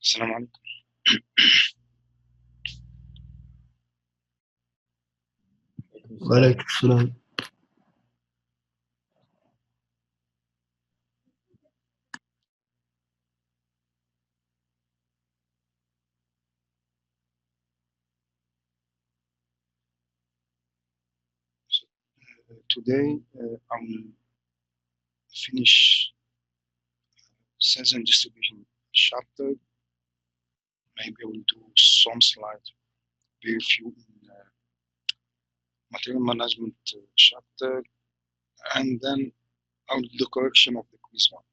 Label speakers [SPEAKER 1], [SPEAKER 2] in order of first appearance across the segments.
[SPEAKER 1] السلام عليكم.
[SPEAKER 2] وعليكم السلام.
[SPEAKER 1] Today I will finish sales and distribution chapter. Maybe I will do some slides, very few in material management chapter, and then I will do the correction of the quiz one.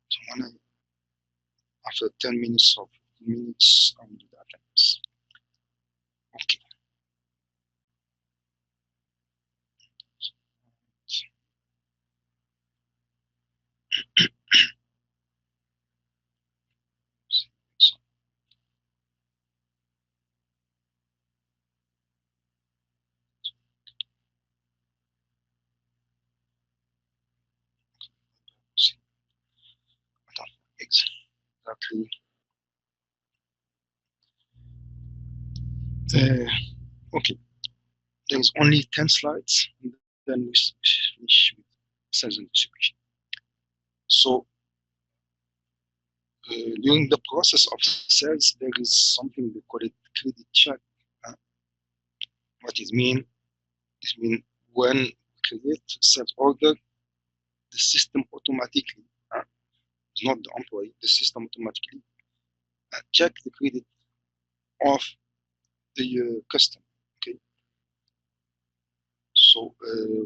[SPEAKER 1] So when after 10 minutes or 15 minutes, I will do the attendance. Okay. Exactly. Okay. There is only 10 slides, and then we finish with sales and distribution. So during the process of sales, there is something we call it credit check. What it means? It means when we create sales order, the system automatically, not the employee, the system automatically check the credit of the customer. Okay. So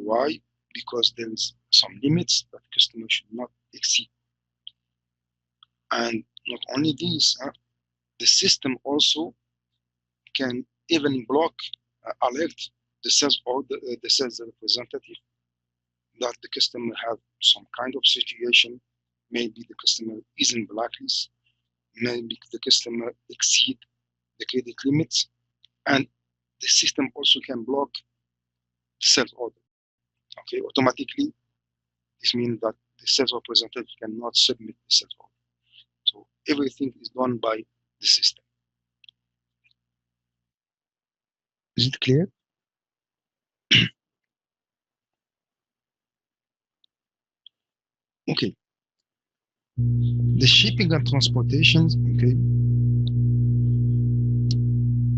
[SPEAKER 1] why? Because there is some limits that customer should not exceed. And not only this, the system also can even block, alert the sales order, the sales representative that the customer have some kind of situation. Maybe the customer is in blacklist, maybe the customer exceed the credit limits, and the system also can block the sales order. Okay, automatically, this means that the sales representative cannot submit the sales order. So everything is done by the system. Is it clear? Okay. The shipping and transportation, okay.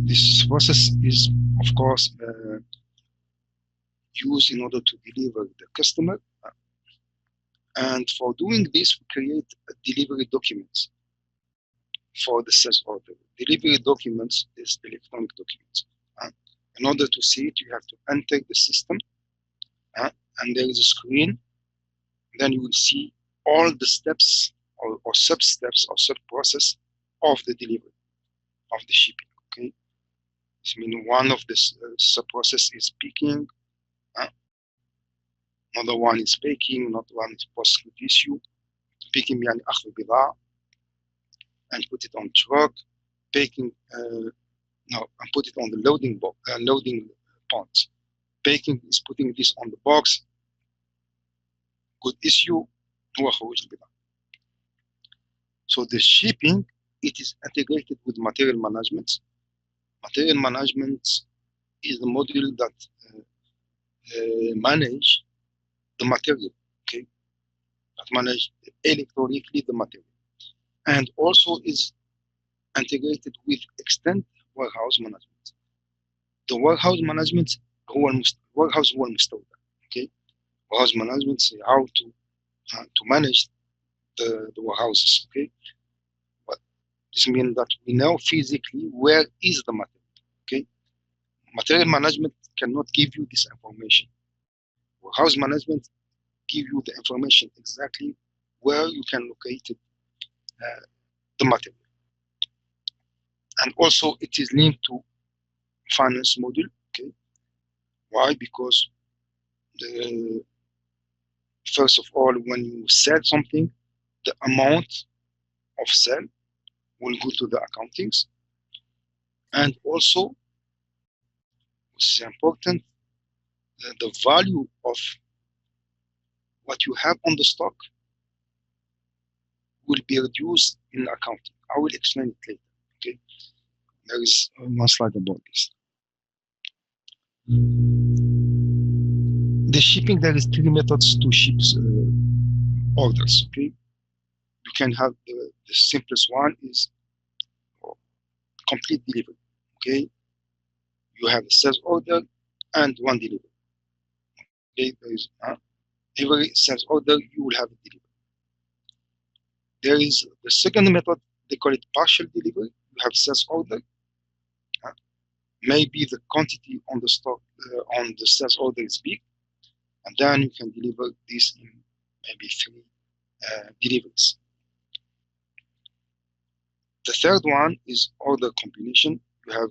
[SPEAKER 1] This process is, of course, used in order to deliver the customer. And for doing this, we create a delivery documents for the sales order. Delivery documents is electronic documents. In order to see it, you have to enter the system, and there is a screen. Then you will see all the steps or sub-steps or sub-process of the delivery, of the shipping, okay? This means one of the sub-process is picking, another one is packing, another one is post-issue. Picking يعني أخذ البضاعة and put it on truck, packing, and put it on the loading point. Packing is putting this on the box. Good issue, هو خروج البضاعة. So the shipping, it is integrated with material management. Material management is the module that manage the material, okay? That manage electronically the material, and also is integrated with extended warehouse management. The warehouse management هو warehouse هو المستودع, okay? Warehouse management is how to manage the warehouses, okay? But this means that we know physically where is the material, okay? Material management cannot give you this information. Warehouse management give you the information exactly where you can locate it, the material. And also it is linked to finance module, okay? Why? Because first of all, when you sell something, the amount of sale will go to the accountings, and also, which is important, the value of what you have on the stock will be reduced in accounting. I will explain it later. Okay, there is one slide about this. The shipping, there is 3 methods to ship orders. Okay, you can have the simplest one is complete delivery. Okay, you have a sales order and one delivery. Okay, there is every sales order you will have a delivery. There is the second method, they call it partial delivery. You have sales order. Maybe the quantity on the stock on the sales order is big, and then you can deliver this in maybe 3 deliveries. The third one is order combination. You have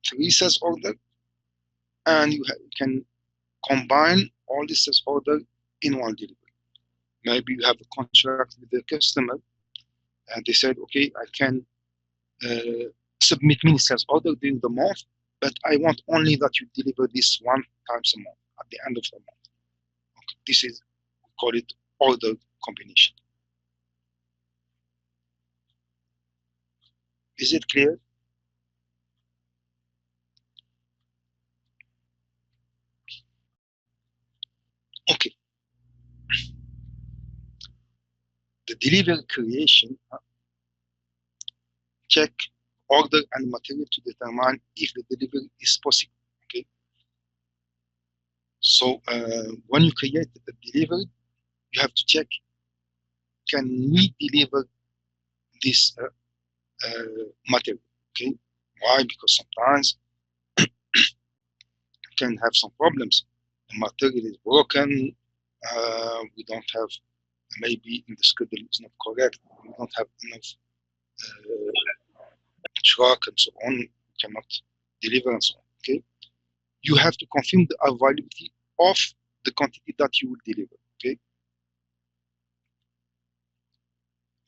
[SPEAKER 1] 3 sales order, and you can combine all the sales order in one delivery. Maybe you have a contract with the customer, and they said, okay, I can submit many sales order during the month, but I want only that you deliver this 1 time a month at the end of the month. Okay, this is, we call it order combination. Is it clear? Okay. The delivery creation, check order and material to determine if the delivery is possible. Okay. So when you create the delivery, you have to check, can we deliver this material? Okay. Why? Because sometimes you can have some problems. The material is broken. We don't have, maybe in the schedule it's not correct. We don't have enough truck and so on. We cannot deliver and so on. Okay. You have to confirm the availability of the quantity that you will deliver. Okay.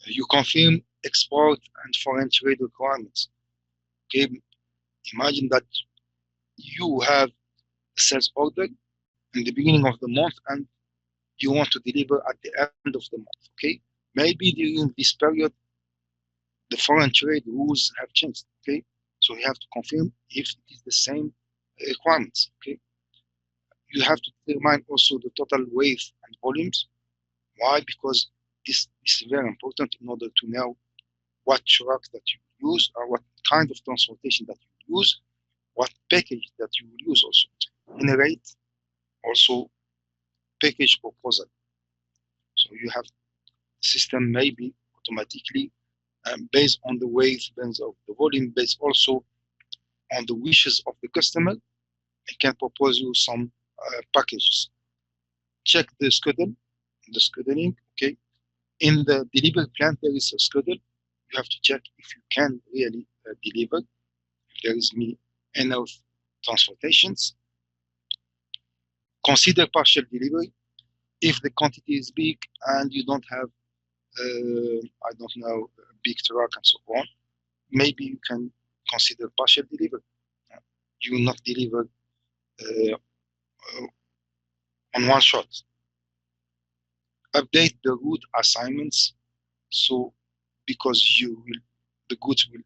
[SPEAKER 1] You confirm export and foreign trade requirements. Okay. Imagine that you have a sales order in the beginning of the month and you want to deliver at the end of the month. Okay. Maybe during this period, the foreign trade rules have changed. Okay. So you have to confirm if it is the same requirements. Okay. You have to determine also the total weight and volumes. Why? Because this is very important in order to know what truck that you use or what kind of transportation that you use, what package that you will use also. Generate also package proposal. So you have system maybe automatically based on the weight, based on the volume, based also on the wishes of the customer, it can propose you some packages. Check the schedule, the scheduling, okay? In the delivery plan, there is a schedule. You have to check if you can really deliver, if there is enough transportations. Consider partial delivery. If the quantity is big and you don't have, I don't know, a big truck and so on, maybe you can consider partial delivery. You will not deliver on one shot. Update the route assignments. So because the goods will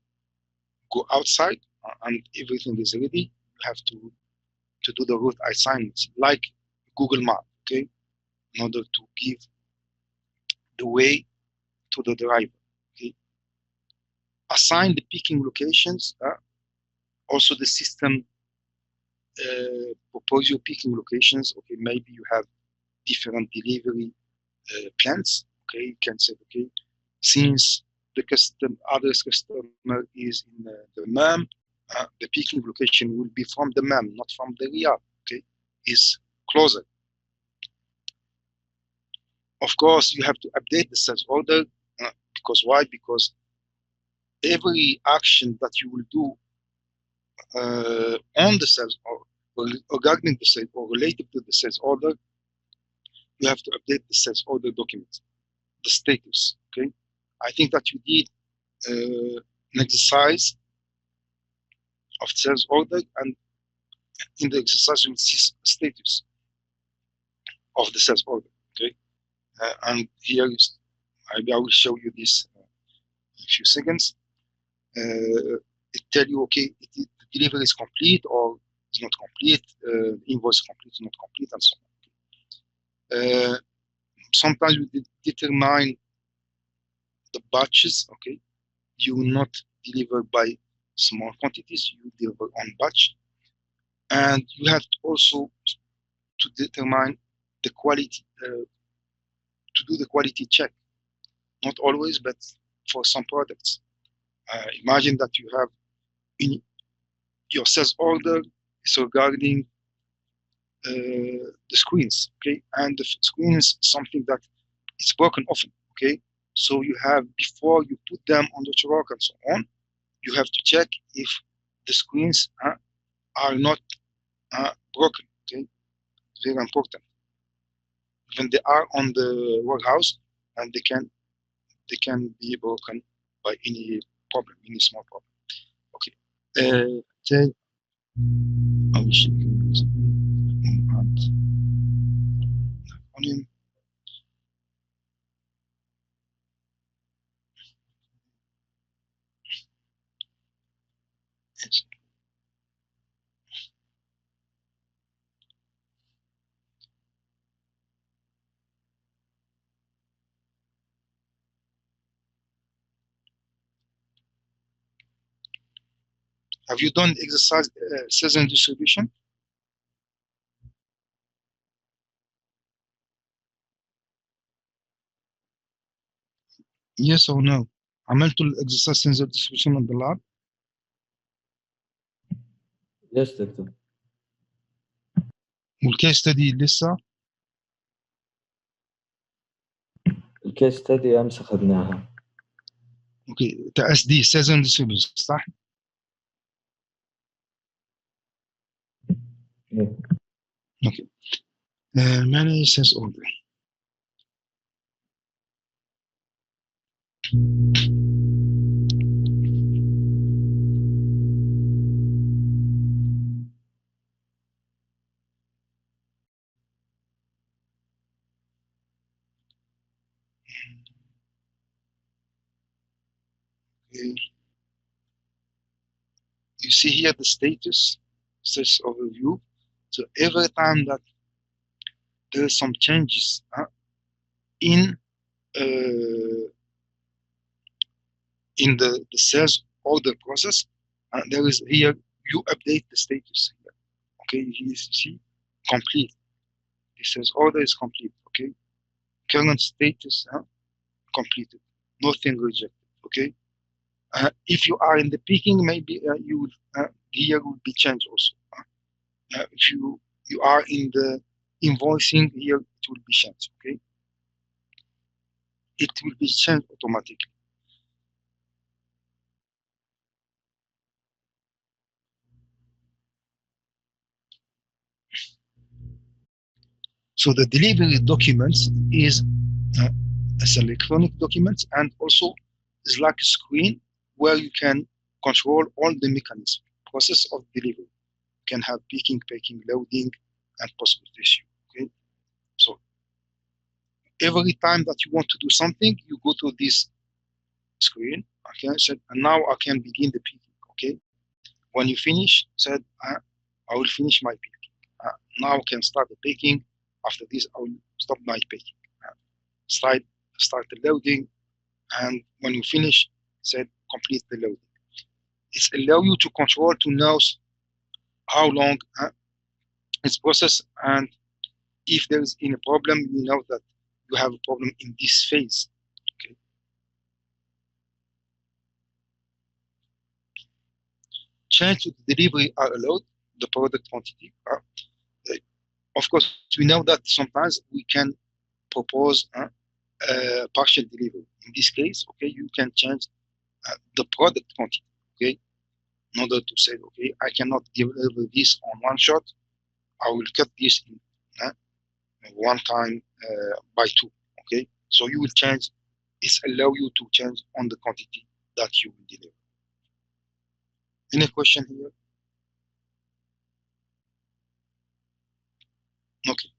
[SPEAKER 1] go outside and everything is ready, you have to do the route assignments like Google Map, okay, in order to give the way to the driver. Okay. Assign the picking locations. Also the system propose your picking locations. Okay, maybe you have different delivery plans. Okay, you can say, okay, since the address customer is in the MAM, the picking location will be from the MAM, not from the Riyadh. Okay, is closer. Of course, you have to update the sales order because why? Because every action that you will do on the sales or regarding the sales or related to the sales order, you have to update the sales order document, the status. Okay, I think that you did an exercise of sales order, and in the exercise you will see status of the sales order. Okay, and here is, I will show you this in a few seconds. It tell you, okay, the delivery is complete or it's not complete, invoice complete, not complete, and so on. Sometimes we determine the batches. Okay, you will not deliver by small quantities, you deliver on batch, and you have also to determine the quality, to do the quality check. Not always, but for some products. Imagine that you have in your sales order is regarding the screens, okay, and the screen is something that is broken often, okay. So you have, before you put them on the truck and so on, you have to check if the screens are not broken, okay. Very important. When they are on the warehouse, and they can be broken by any problem, any small problem. Okay. Okay. I will show you volume. Yes. Have you done exercise sales and distribution? Yes or no؟ عملتوا الاكسرسايز sales and distribution in the lab؟
[SPEAKER 2] Yes, دكتور.
[SPEAKER 1] والكيس ستدي لسه؟
[SPEAKER 2] الكيس ستدي أمس أخذناها.
[SPEAKER 1] اوكي اس دي sales and distribution صح؟
[SPEAKER 2] إيه.
[SPEAKER 1] اوكي. manage sales order. Okay. You see here the status overview. So every time that there are some changes in the sales order process, there is here, you update the status here. Okay, you see complete. It says order is complete. Okay, current status completed, nothing rejected. Okay, if you are in the picking, maybe you will here will be changed also. If you are in the invoicing, here it will be changed. Okay, it will be changed automatically. So the delivery documents is as electronic documents, and also is like a screen where you can control all the mechanism process of delivery. You can have picking, packing, loading, and post-quote issue. Okay, so every time that you want to do something, you go to this screen. Okay, said, and now I can begin the picking. Okay, when you finish, said I will finish my picking. Now I can start the picking. After this, I will stop my picking. Start the loading, and when you finish, said complete the loading. It's allow you to control, to know how long it's process, and if there is any problem, you know that you have a problem in this phase. Okay. Change to the delivery are allowed, the product quantity. Of course, we know that sometimes we can propose partial delivery. In this case, okay, you can change the product quantity. Okay, in order to say, okay, I cannot deliver this on one shot. I will cut this in one time by two. Okay, so you will change. It's allow you to change on the quantity that you will deliver. Any question here? Okay.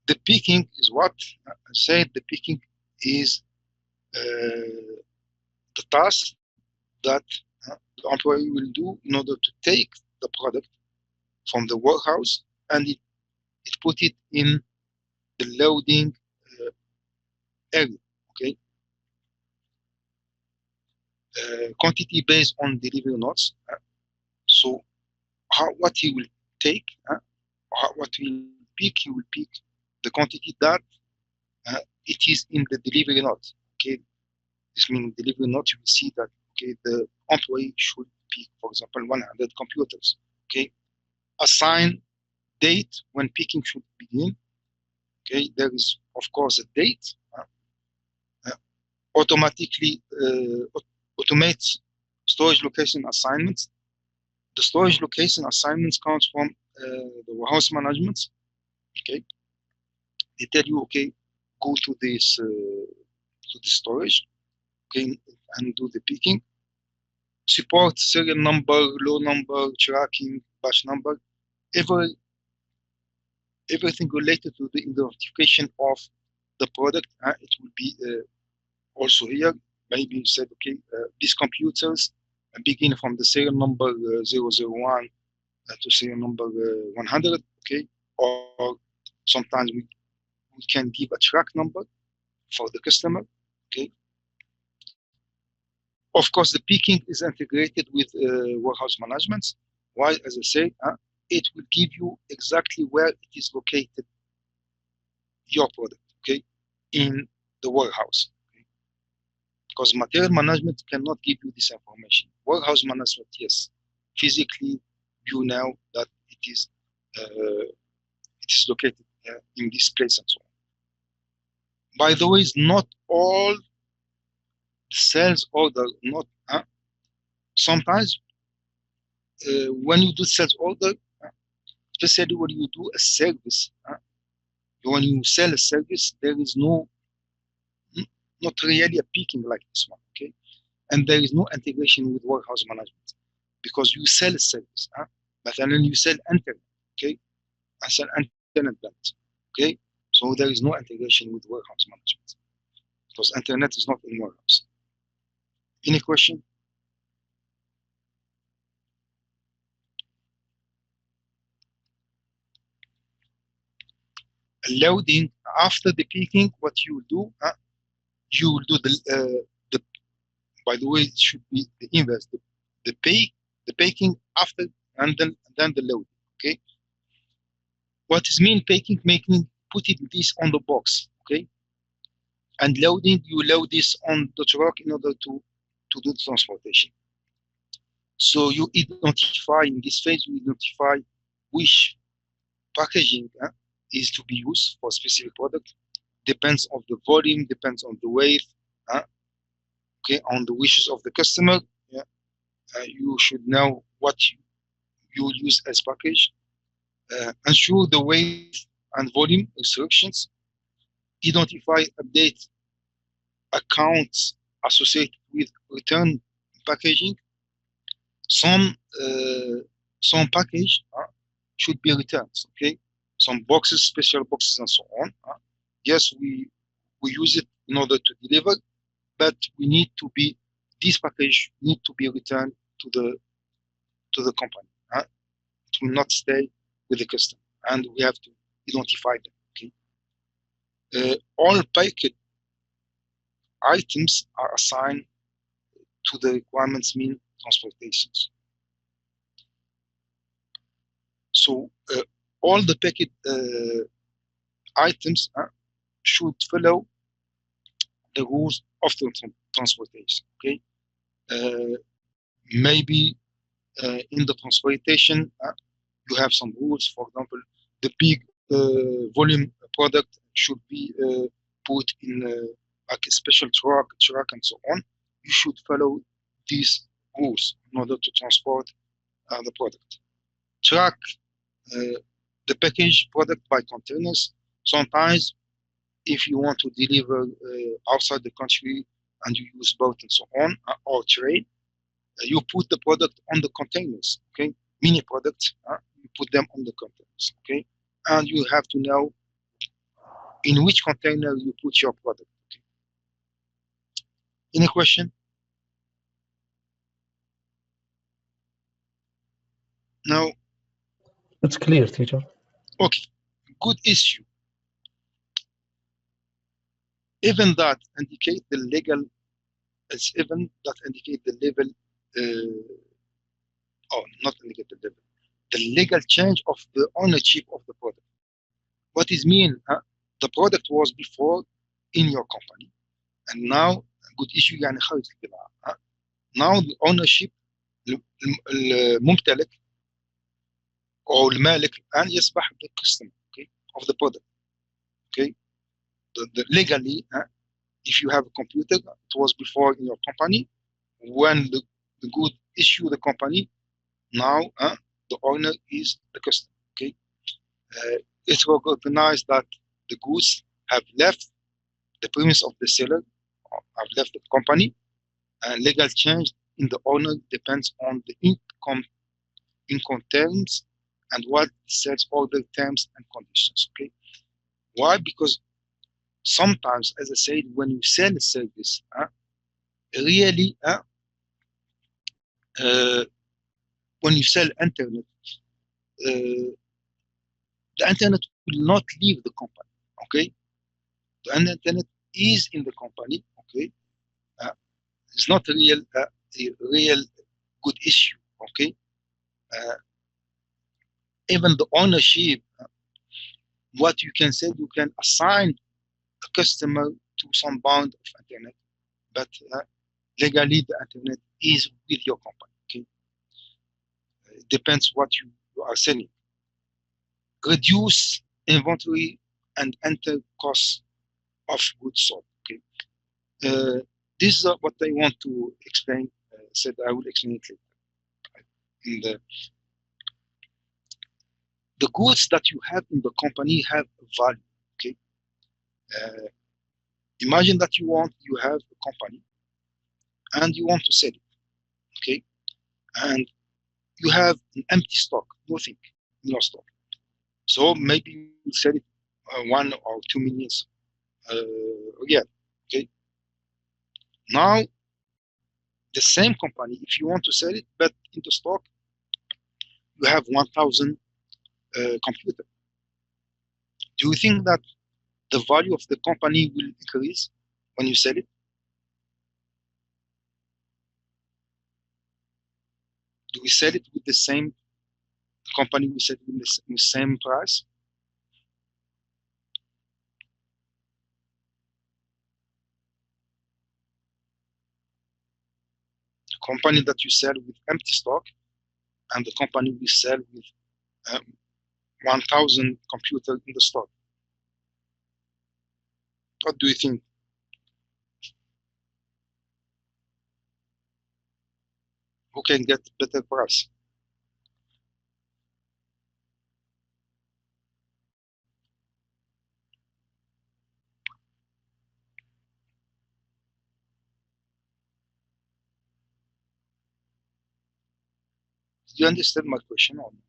[SPEAKER 1] The picking is what I said. The picking is the task that the employee will do in order to take the product from the warehouse and it put it in the loading area. Okay. Quantity based on delivery notes. So what he will take, what he will pick, he will pick the quantity that it is in the delivery note. Okay, this means delivery note. You will see that okay, the employee should pick, for example, 100 computers. Okay, assign date when picking should begin. Okay, there is of course a date. Automatically automates storage location assignments. The storage location assignments comes from the warehouse management. Okay, they tell you, okay, go to this storage, okay, and do the picking. Support serial number, low number, tracking, batch number, everything related to the identification of the product. It will be also here. Maybe you said, okay, these computers begin from the serial number 001 to serial number 100, okay, or sometimes we can give a track number for the customer, okay. Of course, the picking is integrated with warehouse management. Why? As I say, it will give you exactly where it is located, your product, okay, in the warehouse. Okay? Because material management cannot give you this information. Warehouse management, yes, physically you know that it is located in this place and so on. By the way, not all sales order, not sometimes when you do sales order, especially when you do a service, when you sell a service, there is not really a picking like this one, okay? And there is no integration with warehouse management because you sell a service, but then you sell internet, okay? I sell internet plans, okay? So there is no integration with warehouse management because internet is not in warehouse. Any question? Loading after the picking, what you will do, you will do the by the way, it should be the inverse, the picking after and then the loading. Okay. What is mean picking? Making putting this on the box. Okay. And loading, you load this on the truck in order to do the transportation. So you identify in this phase, you identify which packaging is to be used for a specific product. Depends on the volume, depends on the weight, okay, on the wishes of the customer. Yeah. You should know what you will use as package. Ensure the weight and volume instructions. Identify, update accounts associated with return packaging. Some package should be returned. Okay, some boxes, special boxes, and so on. Yes, we use it in order to deliver, but we need to be this package need to be returned to the company. It will not stay with the customer, and we have to identify them. Okay, all packed items are assigned to the requirements mean transportations. So all the packed items should follow the rules of the transportation. Okay, maybe in the transportation you have some rules. For example, the big volume product should be put in like a special truck and so on. You should follow these rules in order to transport the product. Track the packaged product by containers. Sometimes if you want to deliver outside the country and you use boat and so on, or trade, you put the product on the containers, okay? Mini products, you put them on the containers, okay? and you have to know in which container you put your product. Okay. Any question? No?
[SPEAKER 3] It's clear, teacher.
[SPEAKER 1] Okay, good issue. Even that indicate the legal, it's even that indicate the level, not indicate the level, the legal change of the ownership of the product. What is mean? The product was before in your company, and now good issue يعني خارج البضاعة. Now the ownership الممتلك أو المالك الآن يصبح the customer, okay, of the product. Okay, legally, if you have a computer, it was before in your company. When the good issue the company, now the owner is the customer. Okay, it's recognized that the goods have left the premise of the seller, have left the company, and legal change in the owner depends on the income terms and what sets order terms and conditions. Okay, why? Because sometimes, as I said, when you sell a service, really, when you sell internet, the internet will not leave the company. Okay, the internet is in the company. Okay, it's not a real good issue. Okay, even the ownership, what you can say, you can assign a customer to some bound of internet, but legally the internet is with your company. Okay, it depends what you are selling. Reduce inventory and enter costs of goods sold. Okay, this is what I want to explain. Said I will explain it later. The goods that you have in the company have a value. Okay, imagine that you have a company and you want to sell it. Okay, and you have an empty stock, nothing in your stock. So maybe you sell it 1 or 2 million again. Okay, now the same company, if you want to sell it, but in the stock you have 1,000 computer. Do you think that the value of the company will increase when you sell it? Do we sell it with the same company? We sell it with the same price? The company that you sell with empty stock and the company we sell with 1,000 computer in the stock. What do you think? Who can get better price? Do you understand my question or
[SPEAKER 3] not?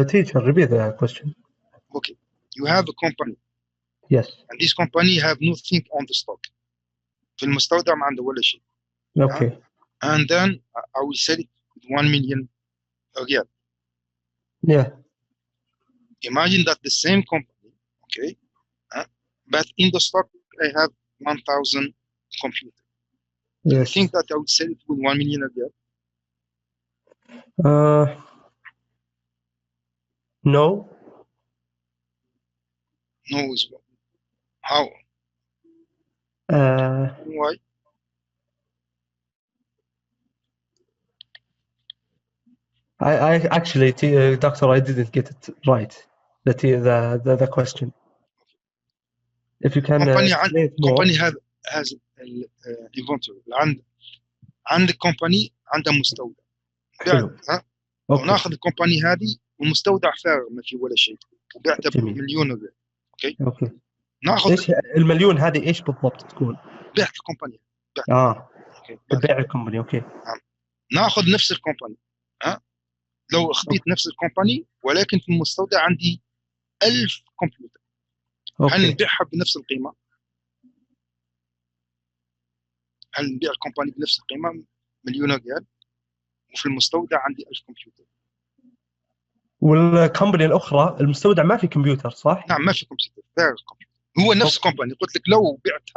[SPEAKER 3] Teacher, repeat the question.
[SPEAKER 1] Okay, you have a company.
[SPEAKER 3] Yes.
[SPEAKER 1] And this company have nothing on the stock. في المستودع ما عنده ولا شيء.
[SPEAKER 3] Okay.
[SPEAKER 1] And then I will sell it with 1 million again.
[SPEAKER 3] Yeah.
[SPEAKER 1] Imagine that the same company, okay, but in the stock I have 1,000 computers. Do you think that I would sell it with 1 million again?
[SPEAKER 3] No.
[SPEAKER 1] No, is well. How? Why?
[SPEAKER 3] I actually, Doctor, I didn't get it right. The question. If you can explain it more.
[SPEAKER 1] Company has inventory. عند الكومباني عندها مستودع. وناخذ الكومباني هذه والمستودع فارغ ما فيه ولا شيء وبيعته بمليون ريال. اوكي. ناخذ
[SPEAKER 3] ايش المليون هذه ايش بالضبط تكون؟
[SPEAKER 1] بعت الكومباني.
[SPEAKER 3] اوكي. بيع الكومباني. اوكي.
[SPEAKER 1] ناخذ نفس الكومباني، لو اخذت نفس الكومباني ولكن في المستودع عندي 1000 كمبيوتر، هل نبيعها بنفس القيمه؟ هل نبيع الكومباني بنفس القيمه مليون ريال وفي المستودع عندي 1000 كمبيوتر؟
[SPEAKER 3] والكومباني الاخرى المستودع ما في كمبيوتر صح؟
[SPEAKER 1] نعم ما في كمبيوتر، غير الكمبيوتر هو نفس الكومباني. قلت لك لو بعت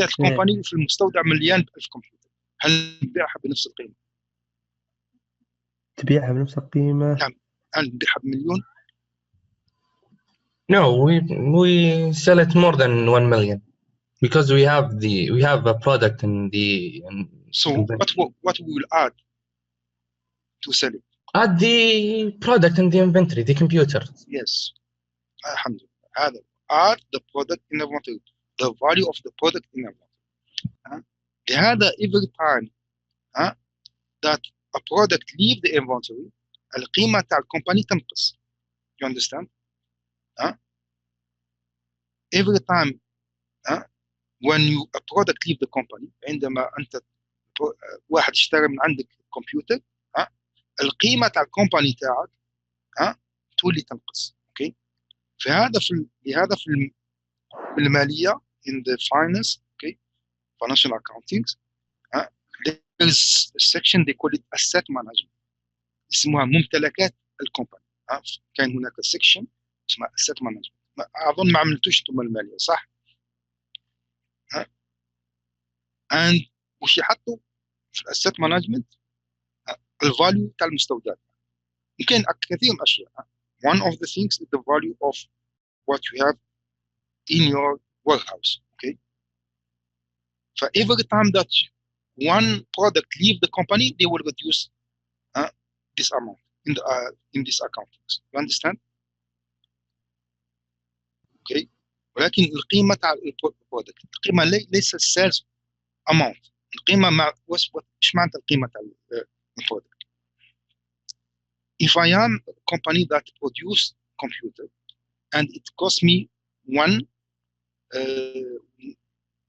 [SPEAKER 1] الكومباني وفي المستودع مليان ب 1000 كمبيوتر، هل نبيعها بنفس القيمه؟
[SPEAKER 3] تبيعها بنفس القيمه؟
[SPEAKER 1] نعم. هل نبيعها بمليون؟
[SPEAKER 4] No, we sell it more than 1 million because we have a product in the.
[SPEAKER 1] So what we will add to sell it?
[SPEAKER 4] Add the product in the inventory, the computer.
[SPEAKER 1] Yes. alhamdulillah. هذا add the product in the inventory, the value of the product in the inventory. لهذا every time that a product leave the inventory القيمة تاع الكومباني تنقص. You understand? Every time when a product leave the company، عندما أنت واحد اشترى من عندك كمبيوتر، القيمة تاع الكومباني تاعك تولي تنقص. اوكي. لهذا في المالية in the finance، okay, financial accounting، there is a section they call it asset management، اسمها ممتلكات الكومباني. كان هناك section اسمها asset management. اظن ما عملتوش انتم المالية صح؟ and وش يحطوا في الاسيت مانجمنت؟ الفاليو تاع المستودعات. يمكن كثير من الاشياء. one of the things is the value of what you have in your warehouse. Okay. So every time that one product leave the company, they will reduce this amount in this accounting. You understand? Okay. ولكن القيمة تاع البرودكت، القيمة ليس السيلز amount. القيمة مع ايش معناتها القيمة تاع البرودكت؟ If I am a company that produce computer and it costs me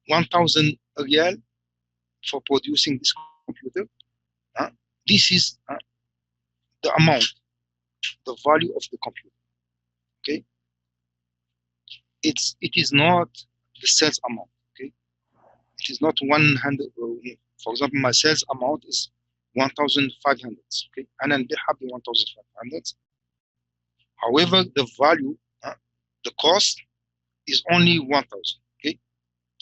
[SPEAKER 1] 1,000 riyal for producing this computer, this is the amount, the value of the computer. Okay, it is not the sales amount. Okay, it is not 100. For example, my sales amount is 1,500. Okay, أنا نبيعها ب 1,500. However, the value, the cost is only 1,000. Okay,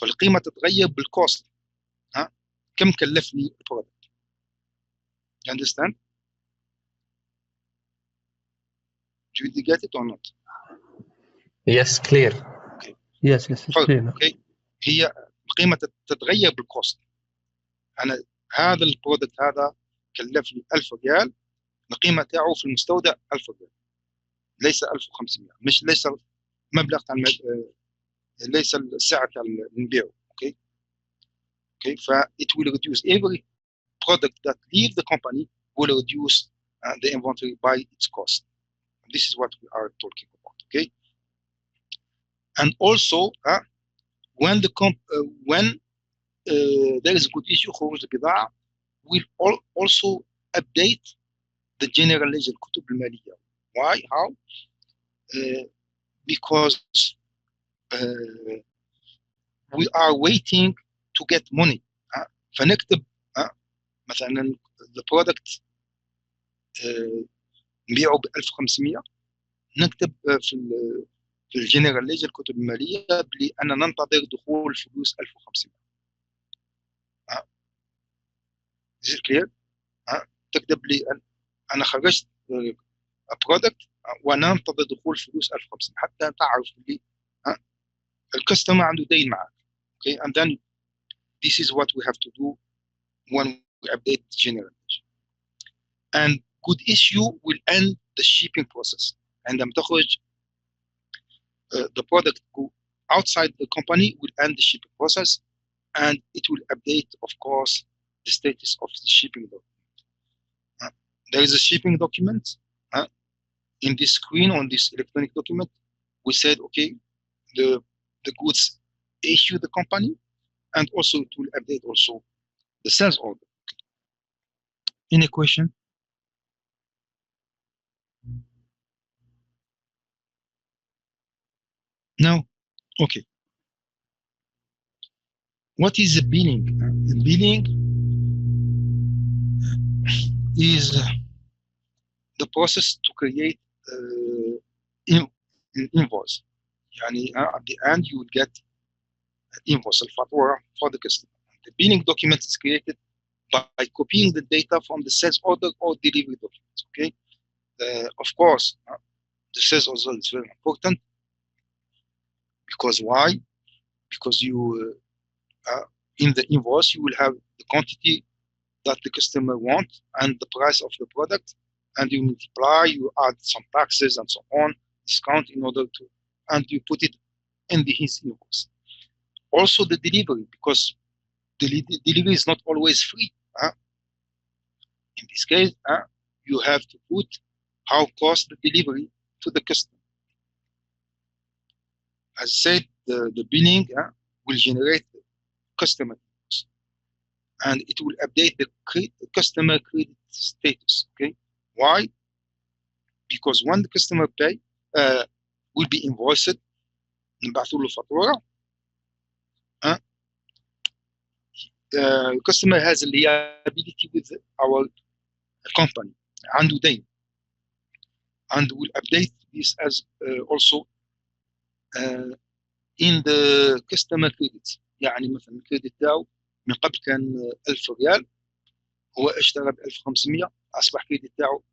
[SPEAKER 1] فالقيمة تتغير بالكوست. كم كلفني البرودكت. You understand? Do you get it or not?
[SPEAKER 4] Yes, clear.
[SPEAKER 1] Okay.
[SPEAKER 3] Yes, clear.
[SPEAKER 1] Okay. هي القيمة تتغير بالكوست. أنا هذا البرودكت هذا كلفني 1000 ريال، القيمة تاعه في المستودع 1000 ريال، ليس 1500. مش ليس المبلغ تاع ليس السعر تاع نبيعه. Okay. Okay. ف it will reduce every product that leave the company will reduce the inventory by its cost. This is what we are talking about. Okay. And also when there is a good issue خروج البضاعة will also update the general ledger الكتب المالية. Why? How? Because we are waiting to get money. فنكتب مثلا the product نبيعه ب 1500، نكتب في الجنرال ليجر الكتب الماليه بلي انا ننتظر دخول فلوس 1500. is it clear؟ تكتب لي انا خرجت برودكت وانا انتظر دخول فلوس 1500 حتى تعرف بلي الكاستمر عنده دين معك. Okay, and then this is what we have to do when we update the general ledger. And good issue will end the shipping process. عندما تخرج the product go outside the company will end the shipping process, and it will update, of course, the status of the shipping document. There is a shipping document in this screen on this electronic document. We said, okay, the goods issue the company, and also it will update also the sales order. Any question? No? Okay. What is the billing? The billing is the process to create an invoice. يعني at the end you will get an invoice, الفاتورة, for the customer. The billing document is created by copying the data from the sales order or delivery documents. Okay. Of course, the sales order is very important because why? Because you in the invoice you will have the quantity that the customer wants and the price of the product, and you multiply, you add some taxes and so on, discount in order to, and you put it in his invoice. Also the delivery, because the delivery is not always free. In this case, you have to put how cost the delivery to the customer. As I said, the billing will generate the customer invoice, and it will update the customer credit status. Okay, why? Because when the customer pay will be invoiced, نبعثوا له فاتورة. Customer has a liability with our company, عنده دين, and will update this as also in the customer credits. يعني مثلا الكريدت تاعو من قبل كان 1000 ريال، هو اشترى ب 1500، اصبح كريدت تاعو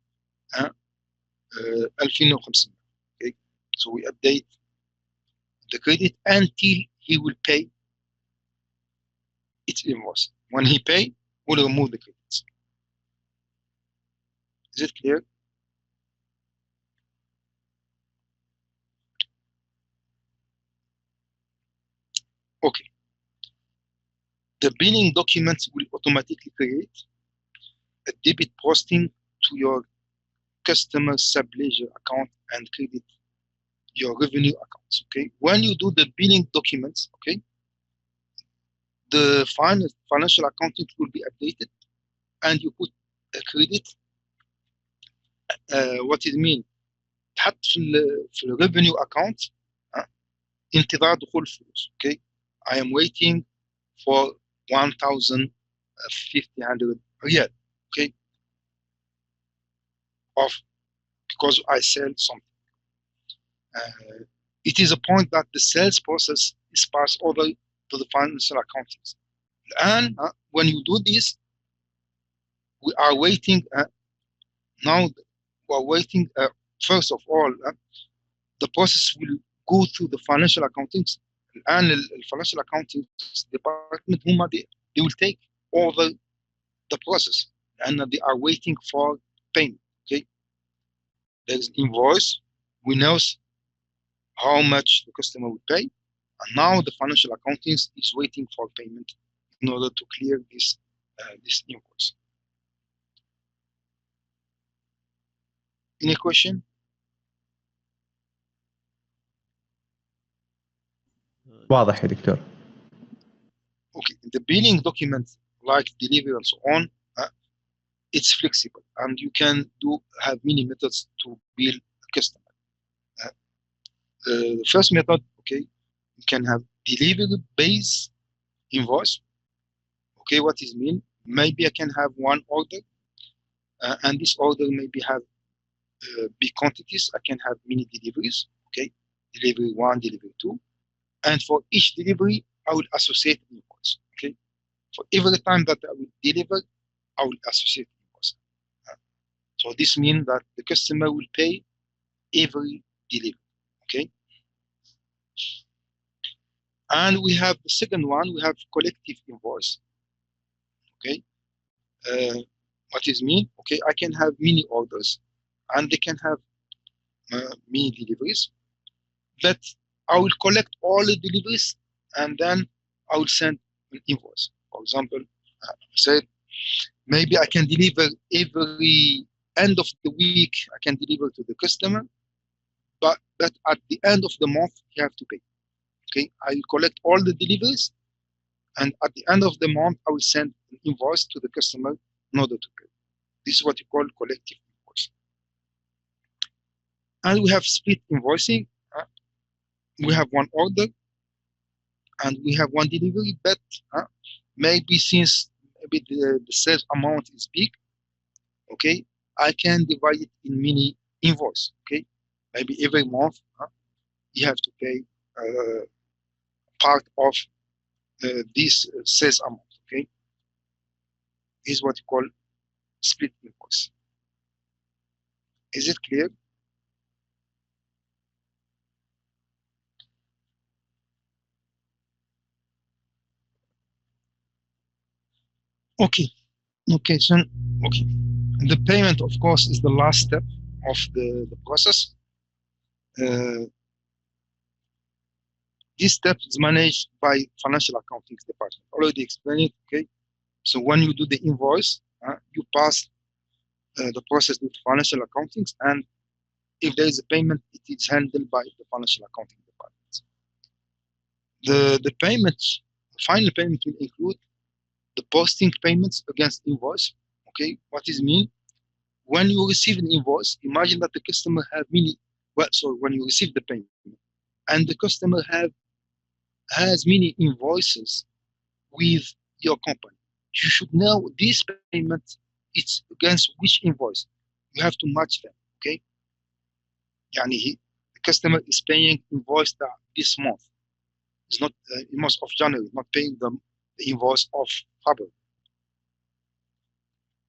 [SPEAKER 1] 2500. Okay, so we update the credit until he will pay its invoice. When he pay, we'll remove the credits. Is it clear? Okay. The billing documents will automatically create a debit posting to your customer sub-ledger account and credit your revenue accounts. Okay. When you do the billing documents, okay, the financial accounting will be updated, and you put a credit. What it mean? تحط في revenue account انتظار دخول الفلوس. Okay, I am waiting for 1,500 riyal. Okay, because I sell something. It is a point that the sales process is passed over to the financial accounting. And when you do this, we are waiting. Now we are waiting. First of all, the process will go through the financial accounting. And the financial accounting department, they will take over the process, and they are waiting for payment. Okay, there is an invoice. We know how much the customer will pay, and now the financial accounting is waiting for payment in order to clear this invoice. Any question?
[SPEAKER 3] واضح يا دكتور.
[SPEAKER 1] Okay, the billing document like delivery and so on, it's flexible, and you can have many methods to bill a customer. The first method, okay, you can have delivery-based invoice. Okay, what is mean? Maybe I can have one order, and this order maybe have big quantities. I can have many deliveries. Okay, delivery 1, delivery 2, and for each delivery, I will associate invoice. Okay, for every time that I will deliver, I will associate invoice. So this means that the customer will pay every delivery. Okay. And we have the second one, we have collective invoice. Okay. What is mean? Okay, I can have many orders, and they can have many deliveries, but I will collect all the deliveries, and then I will send an invoice. For example, I said maybe I can deliver every end of the week. I can deliver to the customer, but at the end of the month, you have to pay. Okay, I will collect all the deliveries, And at the end of the month, I will send an invoice to the customer in order to pay. This is what you call collective invoicing. And we have split invoicing. We have one order and we have one delivery, but maybe since maybe the sales amount is big, okay, I can divide it in many invoices, okay? Maybe every month you have to pay part of this sales amount, okay? This is what you call split invoice. Is it clear? Okay, okay, so okay. The payment, of course, is the last step of the process. This step is managed by financial accounting department. Already explained it, okay? So when you do the invoice, you pass the process with financial accounting, and if there is a payment, it is handled by the financial accounting department. The payment, final payment will include the posting payments against invoice. Okay, what does it mean? When you receive an invoice, imagine that the customer have many. Well, so when you receive the payment, and the customer has many invoices with your company, you should know this payment it's against which invoice. You have to match them. Okay. Yani the customer is paying invoice that this month. It's not invoice of January, not paying them the invoice of February.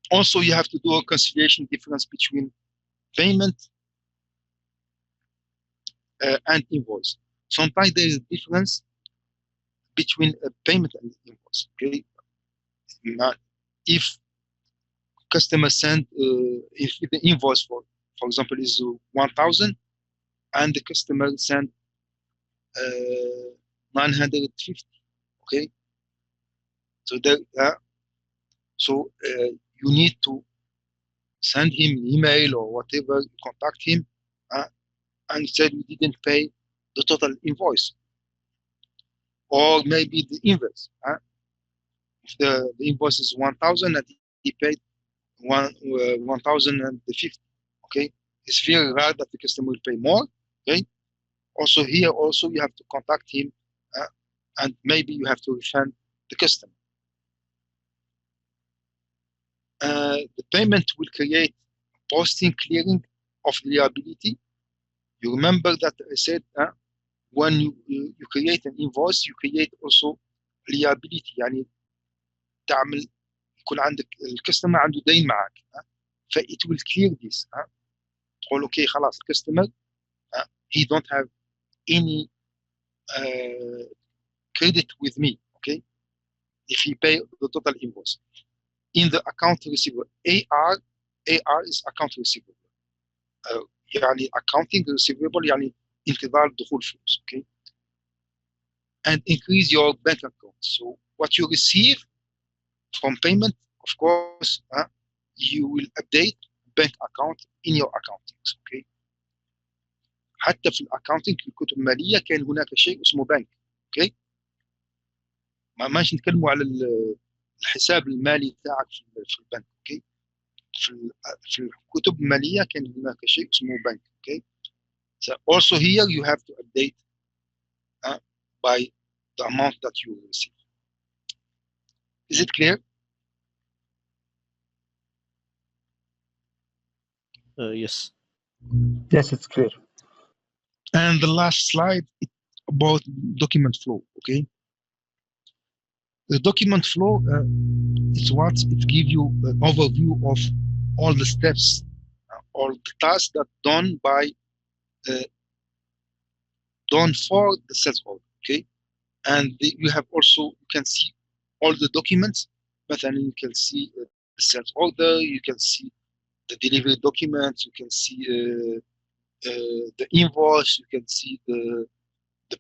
[SPEAKER 1] Also, you have to do a conciliation difference between payment and invoice. Sometimes there is a difference between a payment and invoice. Okay, now, if customer send if the invoice for example is 1,000 and the customer send 950. Okay, so there you need to send him an email or whatever, contact him and said we didn't pay the total invoice, or maybe the inverse. If the invoice is 1,000 and he paid 1,050. Okay, it's very rare that the customer will pay more. Okay, also here you have to contact him and maybe you have to refund the customer. The payment will create posting clearing of liability. You remember that I said when you create an invoice you create also liability. يعني تعمل يكون عندك الكاستمر عنده دين معك ف it will clear this. تقول اوكي خلاص الكاستمر he don't have any credit with me. Okay, if he pay the total invoice in the account receivable. AR is account receivable. يعني accounting receivable يعني انتظار دخول فلوس. Okay, and increase your bank account. So what you receive from payment, of course, you will update bank account in your accounting. Okay, حتى في الاكاونتنج في الكتب الماليه كان هناك شيء اسمه بنك. اوكي، ماشي نتكلموا على الحساب المالي تاعك في البنك. اوكي، في الكتب الماليه كان هناك شيء اسمه بنك. اوكي، so also here you have to update by the amount that you receive. Is it clear?
[SPEAKER 5] Yes.
[SPEAKER 3] Yes, it's clear.
[SPEAKER 1] And the last slide is about document flow. Okay, the document flow it's what it gives you an overview of all the steps or the tasks that done for the sales order. Okay, and you have also you can see all the documents. مثلا you can see the sales order, you can see the delivery documents, you can see the invoice, you can see the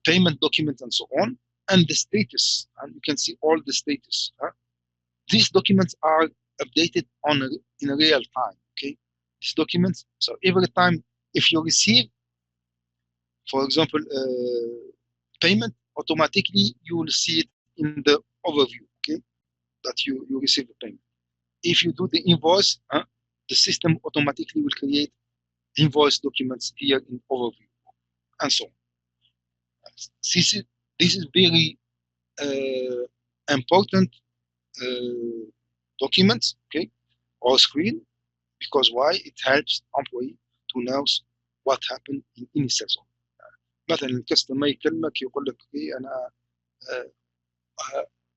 [SPEAKER 1] payment document and so on, and the status, and you can see all the status. These documents are updated in real time. Okay, these documents. So every time if you receive, for example, payment, automatically you will see it in the overview, okay, that you receive the payment. If you do the invoice, the system automatically will create invoice documents here in overview, and so on. This is very important documents, okay, or screen, because why? It helps employee to know what happened in any sales order. مثلا الكاستمر يكلمك يقول لك okay, أنا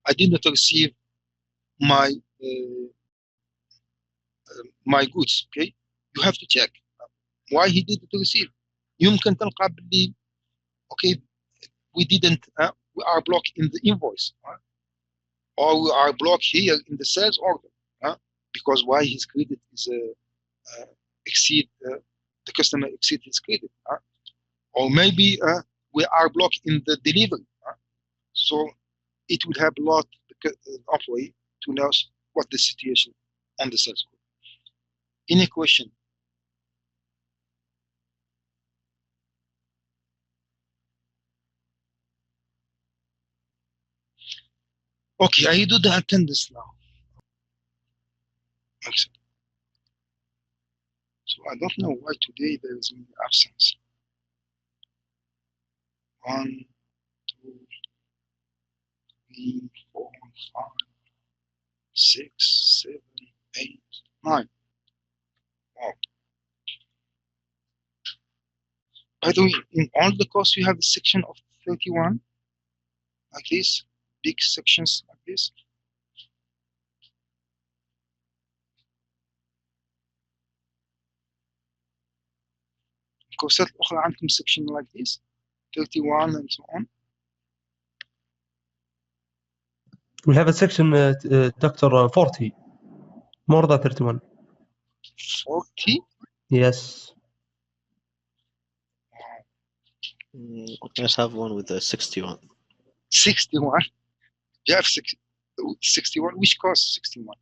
[SPEAKER 1] I did not receive my my goods, okay. You have to check why he didn't receive. يمكن تلقى باللي okay, we didn't we are blocked in the invoice, or we are blocked here in the sales order, because why his credit is exceed the customer exceed his credit, or maybe we are blocked in the delivery, so it will help a lot the employee to know what the situation on the sales order. Any question? Okay, I do the attendance now. Excellent. So I don't know why today there is many absence. 1, 2, 3, 4, 5, 6, 7, 8, 9. Wow. By the way, in all the course you have a section of 31, like this, big sections like this. الكورسات الأخرى عندكم section like this, 31 and so on.
[SPEAKER 3] We have a section, Dr. 40, more than 31.
[SPEAKER 1] 40?
[SPEAKER 3] Yes.
[SPEAKER 5] I have one with a 61.
[SPEAKER 1] 61? You have 61? Which course 61?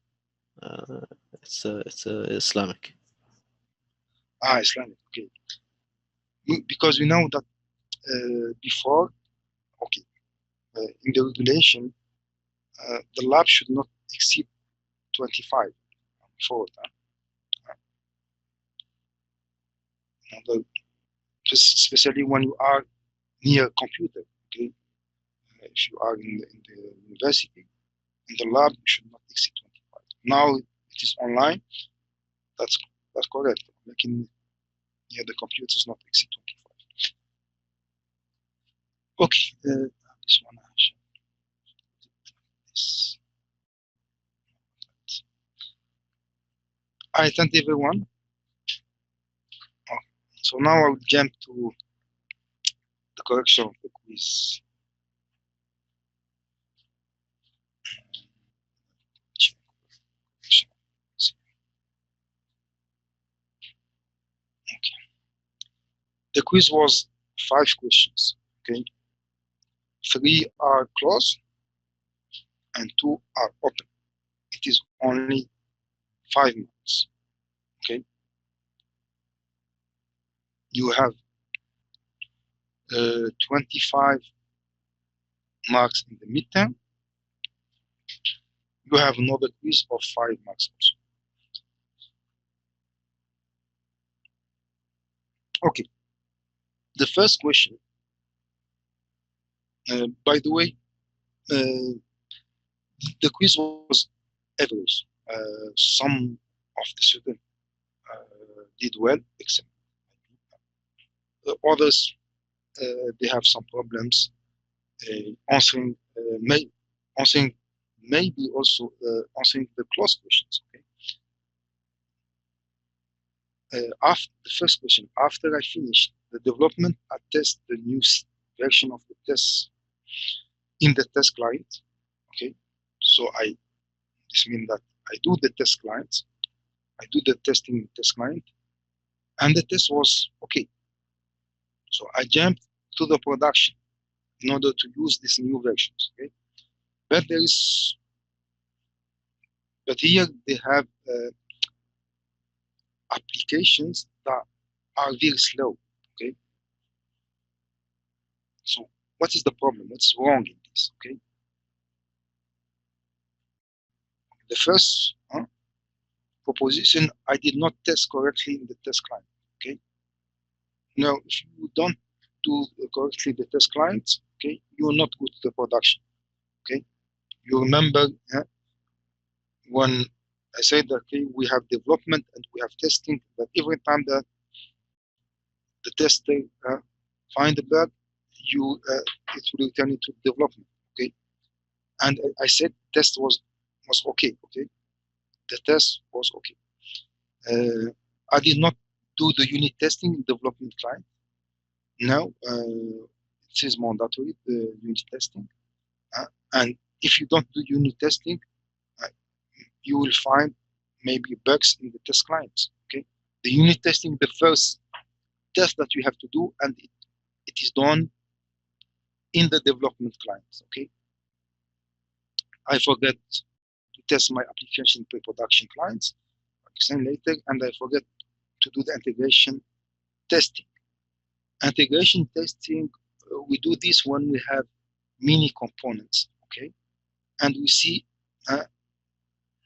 [SPEAKER 5] It's Islamic.
[SPEAKER 1] Islamic, okay. Because we know that before, okay, in the regulation, the lab should not exceed 25 forward. Especially when you are near a computer, okay? If you are in the university, in the lab, you should not exceed 25. Now it is online, that's correct. Like near the computer is not exceed 25. Okay, this one I should this. I thank everyone. So now I will jump to the correction of the quiz. Okay. The quiz was 5 questions. Okay. 3 are closed and 2 are open. It is only 5 marks. Okay. You have 25 marks in the midterm. You have another quiz of 5 marks also. Okay. The first question, by the way, the quiz was average. Some of the students did well, except others, they have some problems answering, maybe also answering the close questions. Okay. After the first question, after I finished the development, I test the new version of the test in the test client. Okay, so this means that I do the test clients, I do the testing in the test client, and the test was okay. So I jumped to the production in order to use these new versions. Okay, but here they have applications that are very slow. Okay, so what is the problem? What's wrong in this? Okay, the first proposition, I did not test correctly in the test client. Okay. Now, if you don't do correctly the test clients, okay, you will not go to the production. Okay. You remember when I said that, okay, we have development and we have testing, but every time that the tester find a bug, it will return it to development. Okay. And I said test was okay. Okay. The test was okay. I did not do the unit testing in development client. Now it is mandatory, the unit testing. And if you don't do unit testing, you will find maybe bugs in the test clients. Okay, the unit testing, the first test that you have to do, and it is done in the development clients. Okay, I forget to test my application pre-production clients. I'll explain later, and I forget to do the integration testing. Integration testing, we do this when we have many components. Okay, and we see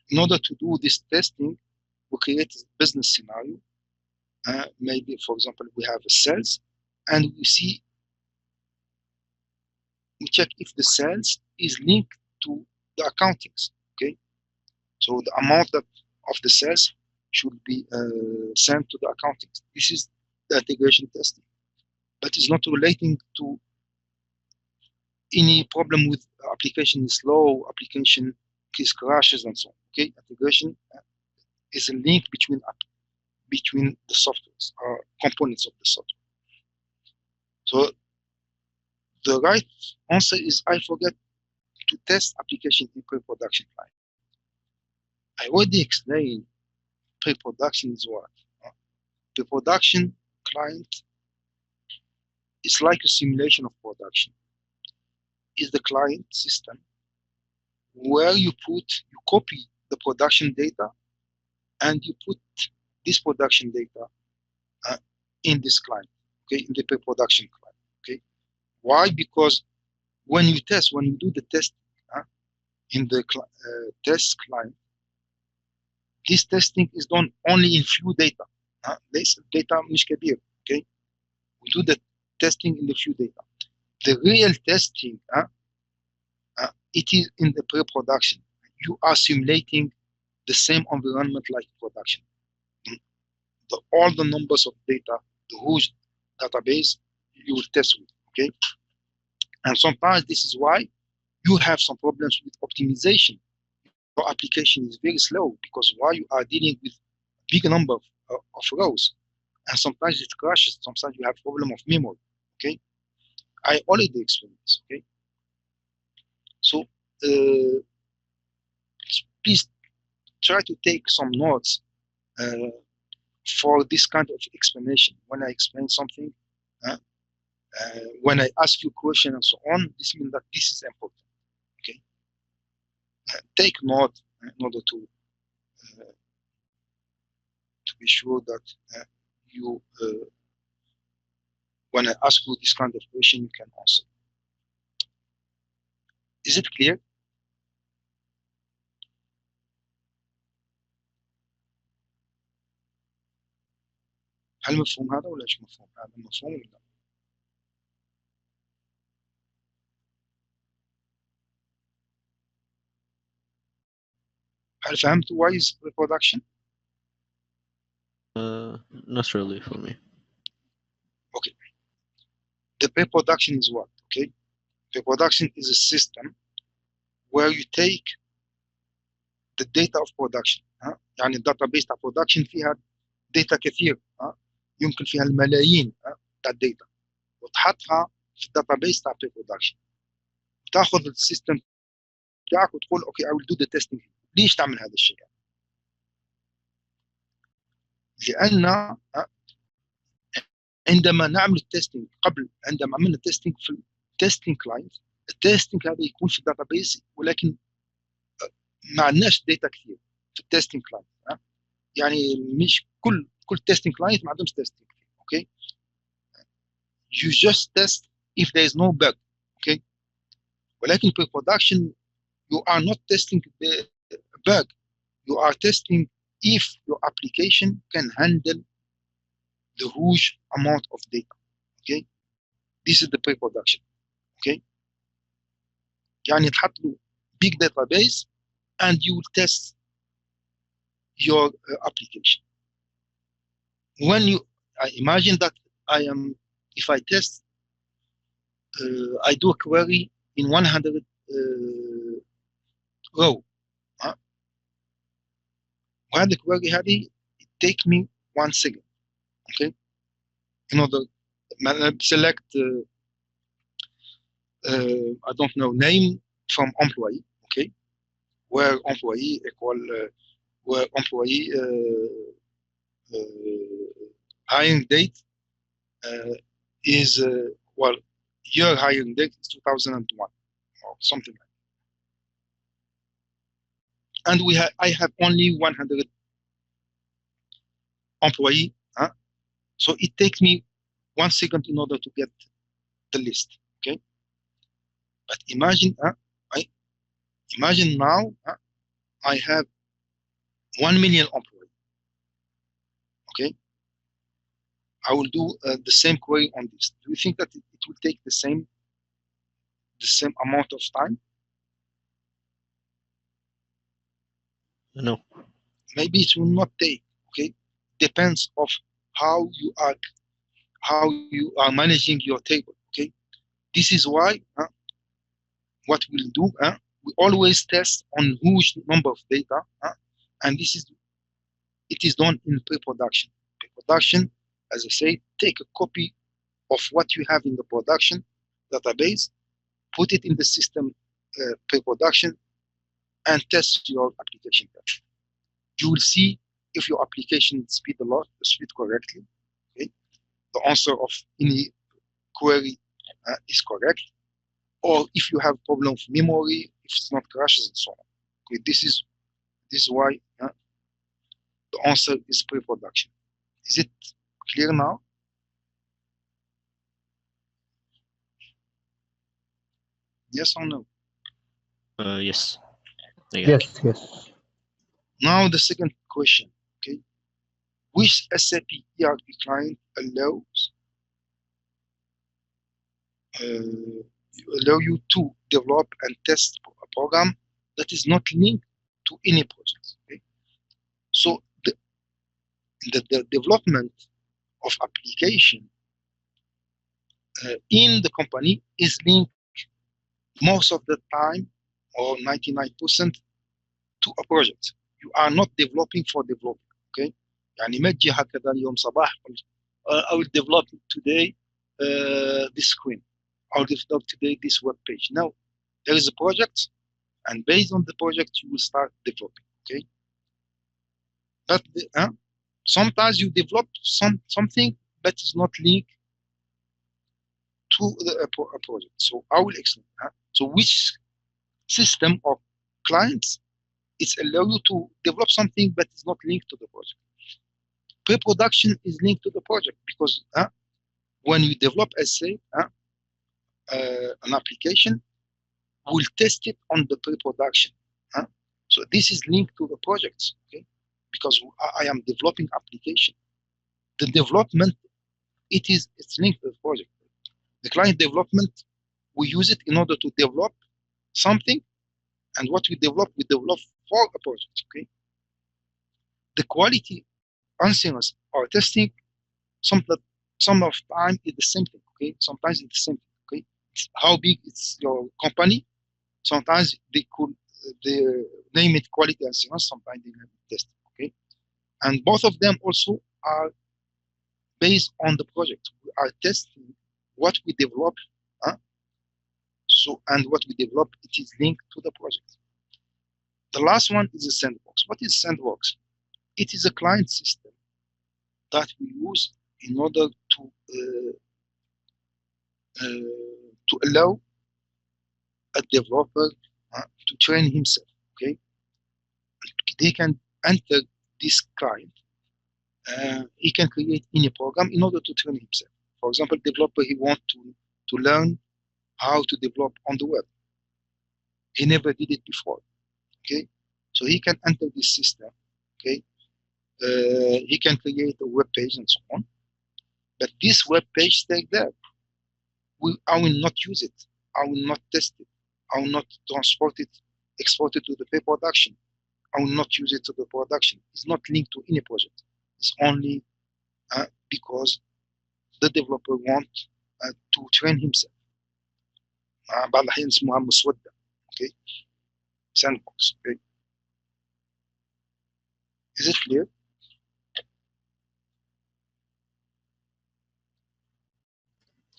[SPEAKER 1] in order to do this testing, we create a business scenario. Maybe, for example, we have a sales, and we check if the sales is linked to the accountings. Okay, so the amount of the sales should be sent to the accountings. This is the integration testing, but it's not relating to any problem with application is slow, application is crashes and so on. Okay, integration is a link between the softwares or components of the software. So the right answer is I forget to test application in pre-production client. I already explained pre-production is what? Pre-production client is like a simulation of production. Is the client system where you copy the production data and you put this production data in this client, okay, in the pre-production client. Okay, why? Because when you do the test in the test client, this testing is done only in few data. This data مش كبير. Okay, we do the testing in the few data. The real testing, it is in the pre-production. You are simulating the same environment like production. All the numbers of data, the huge database, you will test with. Okay, and sometimes this is why you have some problems with optimization. Your application is very slow because why you are dealing with big number of rows, and sometimes it crashes. Sometimes you have problem of memory. Okay, I already explained this. Okay, so please try to take some notes for this kind of explanation. When I explain something, when I ask you question and so on, this means that this is important. Okay, take note in order to be sure that you, when I ask you this kind of question, you can answer. Is it clear? هل مفهوم هذا ولا مش مفهوم؟ هذا مفهوم ولا لا؟ هل فهمت why is pre-production?
[SPEAKER 5] Not really for me.
[SPEAKER 1] Okay. The pre-production is what? Okay. Pre-production is a system where you take the data of production. يعني الداتابيس تاع production فيها data كثير. يمكن فيها الملايين تاع الداتا وتحطها في الداتابيس تاع pre-production. تاخذ السيستم بتاعك وتقول اوكي I will do the testing. ليش تعمل هذا الشيء؟ لأن عندما نعمل التستنج عندما عملنا التستنج في التستنج كلاينت، التستنج هذا يكون في الداتابيس ولكن ما عندناش داتا كثير في التستنج كلاينت. يعني مش كل تستنج كلاينت ما عندهمش تستنج. اوكي، you just test if there is no bug. اوكي، ولكن في production you are not testing the bug. You are testing if your application can handle the huge amount of data. Okay, this is the pre-production. Okay, يعني تحط له big database and you will test your application. When you imagine that if I test, I do a query in 100 row. وهذا الكويري هذه it take me 1 second. Okay, in order select I don't know, name from employee. Okay, where employee equal where employee hiring date is well, year hiring date is 2001 or something like that. And I have only 100 employee, so it takes me 1 second in order to get the list. Okay, but imagine imagine now I have 1 million employees. Okay, I will do the same query on this. Do you think that it will take the same amount of time?
[SPEAKER 5] No.
[SPEAKER 1] Maybe it will not take. Okay, depends of how you are managing your table. Okay, this is why what we'll do, we always test on huge number of data, and it is done in pre-production. Pre-production, as I say, take a copy of what you have in the production database, put it in the system pre-production, and test your application there. You will see if your application speed correctly. Okay, the answer of any query is correct, or if you have problem of memory, if it's not crashes and so on. Okay, this is why the answer is pre-production. Is it clear now? Yes or no?
[SPEAKER 5] Yes.
[SPEAKER 3] Yes.
[SPEAKER 1] Now the second question. Okay, which SAP ERP client allows allow you to develop and test a program that is not linked to any project? Okay, so the development of application in the company is linked most of the time, or 99%, to a project. You are not developing for developing. Okay, يعني ما تجي هكذا اليوم صباح I will develop today this screen. I will develop today this web page. No, there is a project, and based on the project you will start developing. Okay, but sometimes you develop something that is not linked to a project. So I will explain. So which system or clients it's allow you to develop something that is not linked to the project. Pre-production is linked to the project because when we develop, as say, an application, we'll test it on the pre-production. So this is linked to the projects, okay? Because I am developing application. The development, it's linked to the project. The client development, we use it in order to develop something, and what we develop for a project, okay? The quality assurance or testing, some of time is the same thing, okay? Sometimes it's the same thing, okay? It's how big it's your company. Sometimes they name it quality assurance, sometimes they name it testing, okay? And both of them also are based on the project. We are testing what we develop, and what we develop, it is linked to the project. The last one is a sandbox. What is sandbox? It is a client system that we use in order to allow a developer to train himself. Okay, he can enter this client. He can create any program in order to train himself. For example, developer, he wants to learn how to develop on the web. He never did it before. Okay, So he can enter this system, okay? He can create a web page and so on. But this web page stays there. I will not use it. I will not test it. I will not transport it, export it to the pre-production. I will not use it to the production. It's not linked to any project. It's only because the developer wants to train himself. بعض الأحيان اسمها مسودة. Okay. Sandbox. Okay. Is it clear?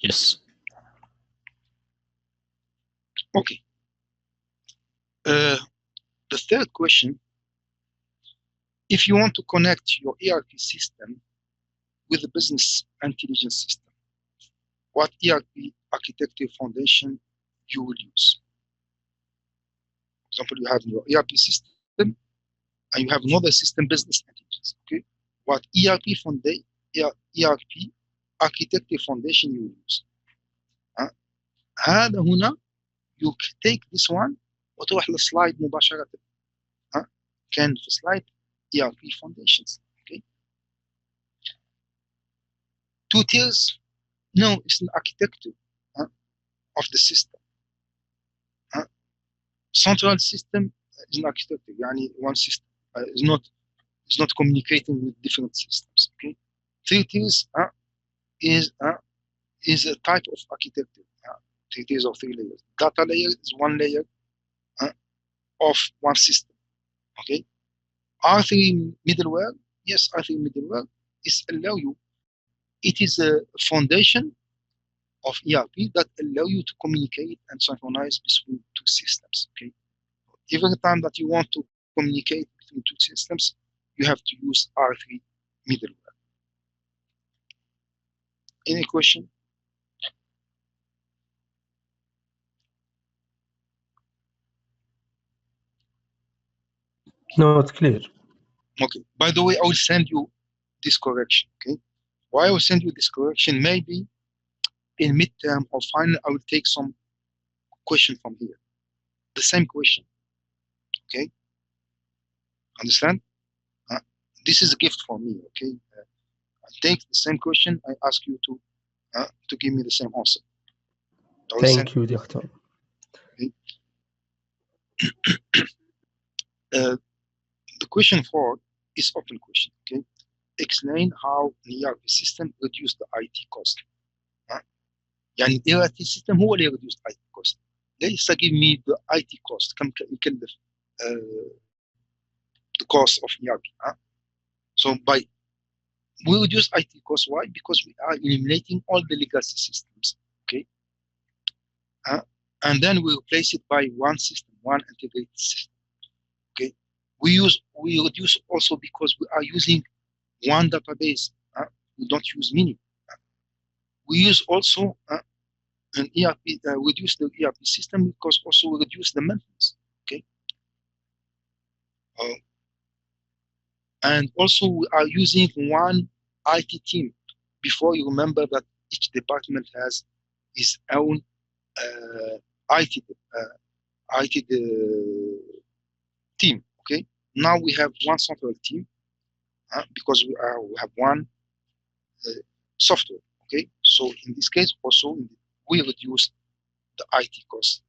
[SPEAKER 5] Yes.
[SPEAKER 1] Okay. The third question, if you want to connect your ERP system with the business intelligence system, what ERP architecture foundation you will use? For example, you have your ERP system and you have another system, business intelligence. Okay. What ERP architecture foundation you will use? هذا هنا you take this one وتروح للسلايد مباشرة. كان في سلايد ERP foundations. Okay. 2 tiers. No, it's an architecture of the system. Central system is an architecture. يعني one system is not communicating with different systems. Okay. 3 tiers is a type of architecture. 3 tiers or 3 layers. Data layer is 1 layer of one system. Okay. R3 middleware, yes, R3 middleware is allow you. It is a foundation of ERP that allow you to communicate and synchronize between 2 systems. Okay. Every time that you want to communicate between 2 systems, you have to use R3 middleware. Any question?
[SPEAKER 3] No, it's clear.
[SPEAKER 1] Okay. By the way, I will send you this correction. Okay. Why I will send you this correction? Maybe in midterm or final, I will take some question from here. The same question. Okay. Understand? This is a gift for me. Okay. I take the same question. I ask you to give me the same answer.
[SPEAKER 3] Thank you, Doctor.
[SPEAKER 1] Okay. The question 4 is open question. Okay. Explain how an ERP system reduce the IT cost. يعني ال ERP system هو اللي reduce IT cost. ليس give me the IT cost كم يكلف the cost of ERP. So we reduce IT cost. Why? Because we are eliminating all the legacy systems. Okay. And then we replace it by one system, one integrated system. Okay. We reduce also because we are using one database. We don't use many. We use also an ERP, reduce the ERP system because also we reduce the maintenance. Okay. And also we are using one IT team. Before, you remember that each department has its own IT team. Okay. Now we have one central team because we have one software. Okay. So in this case, also we reduce the IT cost.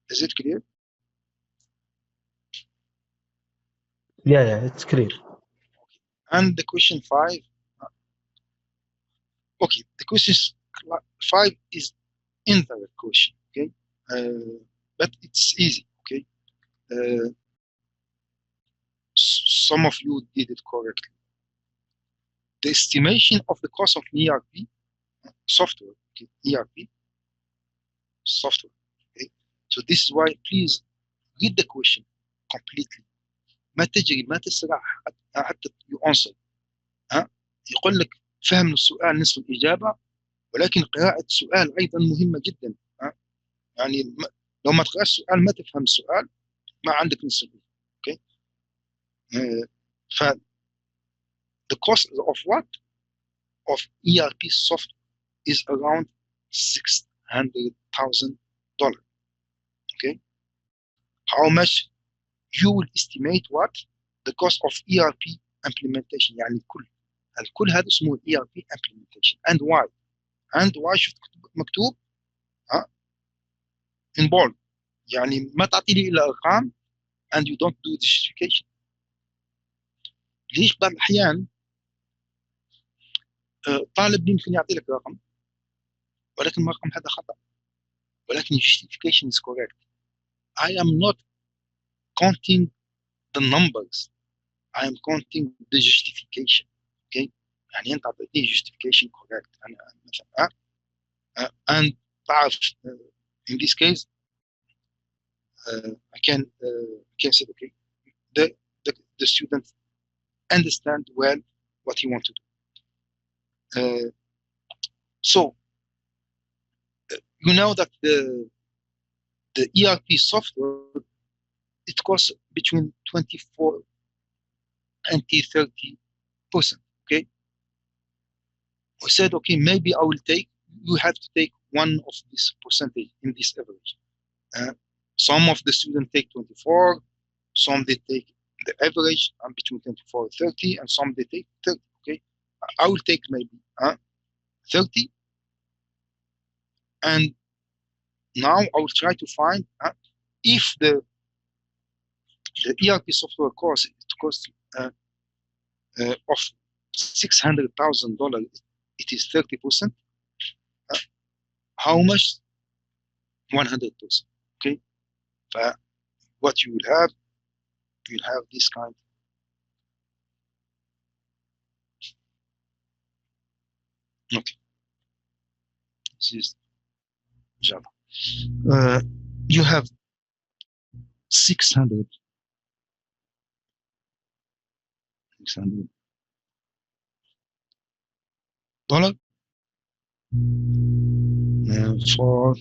[SPEAKER 1] Is it clear?
[SPEAKER 3] Yeah, it's clear.
[SPEAKER 1] And the question 5. Okay, the question 5 is indirect question. Okay, but it's easy. Okay, some of you did it correctly. The estimation of the cost of ERP software. Okay, ERP software. Okay, so this is why please read the question completely. ما تجري ما تسرع حتى you answer. يقول لك فهم السؤال نصف الإجابة، ولكن قراءة السؤال أيضا مهمة جدا. يعني لو ما تقرأش السؤال ما تفهم السؤال ما عندك نصف الإجابة. Okay. The cost of what? Of ERP software is around $600,000. Okay. how much you will estimate what the cost of ERP implementation. يعني الكل هذا اسمه ERP implementation. And why شفت مكتوب in bold. يعني ما تعطي لي الا ارقام and you don't do the justification. ليش؟ بعض الاحيان طالب يمكن يعطي لك رقم ولكن الرقم هذا خطا، ولكن justification is correct. I am not counting the numbers, I am counting the justification. Okay, يعني انت اعطيتني justification correct. انا مثلا and تعرف in this case I can say okay, the student understand well what he wants to do. So you know that the ERP software, it costs between 24 and 30%. Okay, we said okay, maybe I will take, you have to take one of this percentage in this average. Some of the students take 24, some they take the average between 24 and 30, and some they take 30. Okay, I will take maybe 30, and now I will try to find if the ERP software course, it costs of $600,000, it is 30%. How much? 100%. Okay, what you will have, you'll have this kind. Okay, this is Java. You have $600 for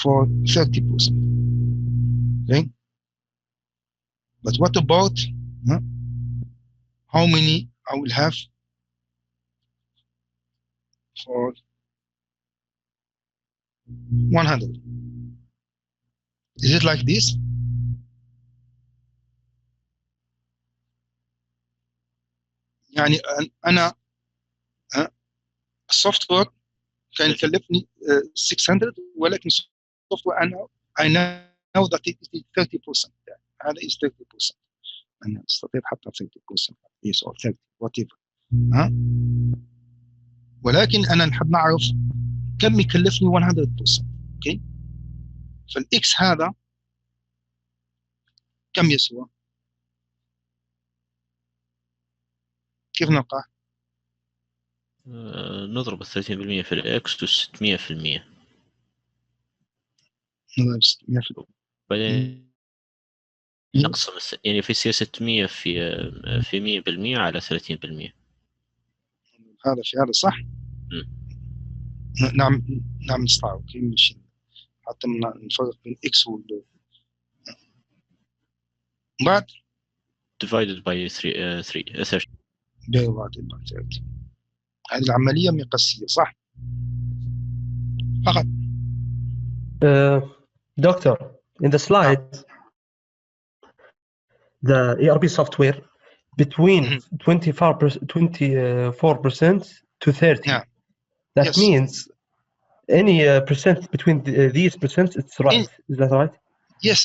[SPEAKER 1] for 30%. Okay, but what about how many I will have for 100? Is it like this? يعني أنا السوفت وير كان يكلفني 600 ولكن السوفت وير أنا I know that it is 30%. هذا is 30%. أنا أستطيع حتى 30% yes or 30 whatever. ولكن أنا نحب نعرف كم يكلفني 100%. اوكي، فالإكس هذا كم يسوى؟ كيف نلقاه؟
[SPEAKER 5] نضرب 30% في الإكس و600%.
[SPEAKER 1] نضرب 600%.
[SPEAKER 5] بعدين نقسم يعني في يصير 600 في 100% على 30%.
[SPEAKER 1] هذا في هذا صح؟ نعم نستطيع. اوكي ماشي حتى نفرق بين اكس وال بعد
[SPEAKER 5] divided by 30.
[SPEAKER 1] divided by 30. هذه العملية مقاسية صح؟ فقط.
[SPEAKER 3] Doctor, in the slide, the ERP software between 24% to 30%.
[SPEAKER 1] Yeah.
[SPEAKER 3] That
[SPEAKER 1] Yes.
[SPEAKER 3] means any percent between these percents, it's right. Is that right?
[SPEAKER 1] Yes,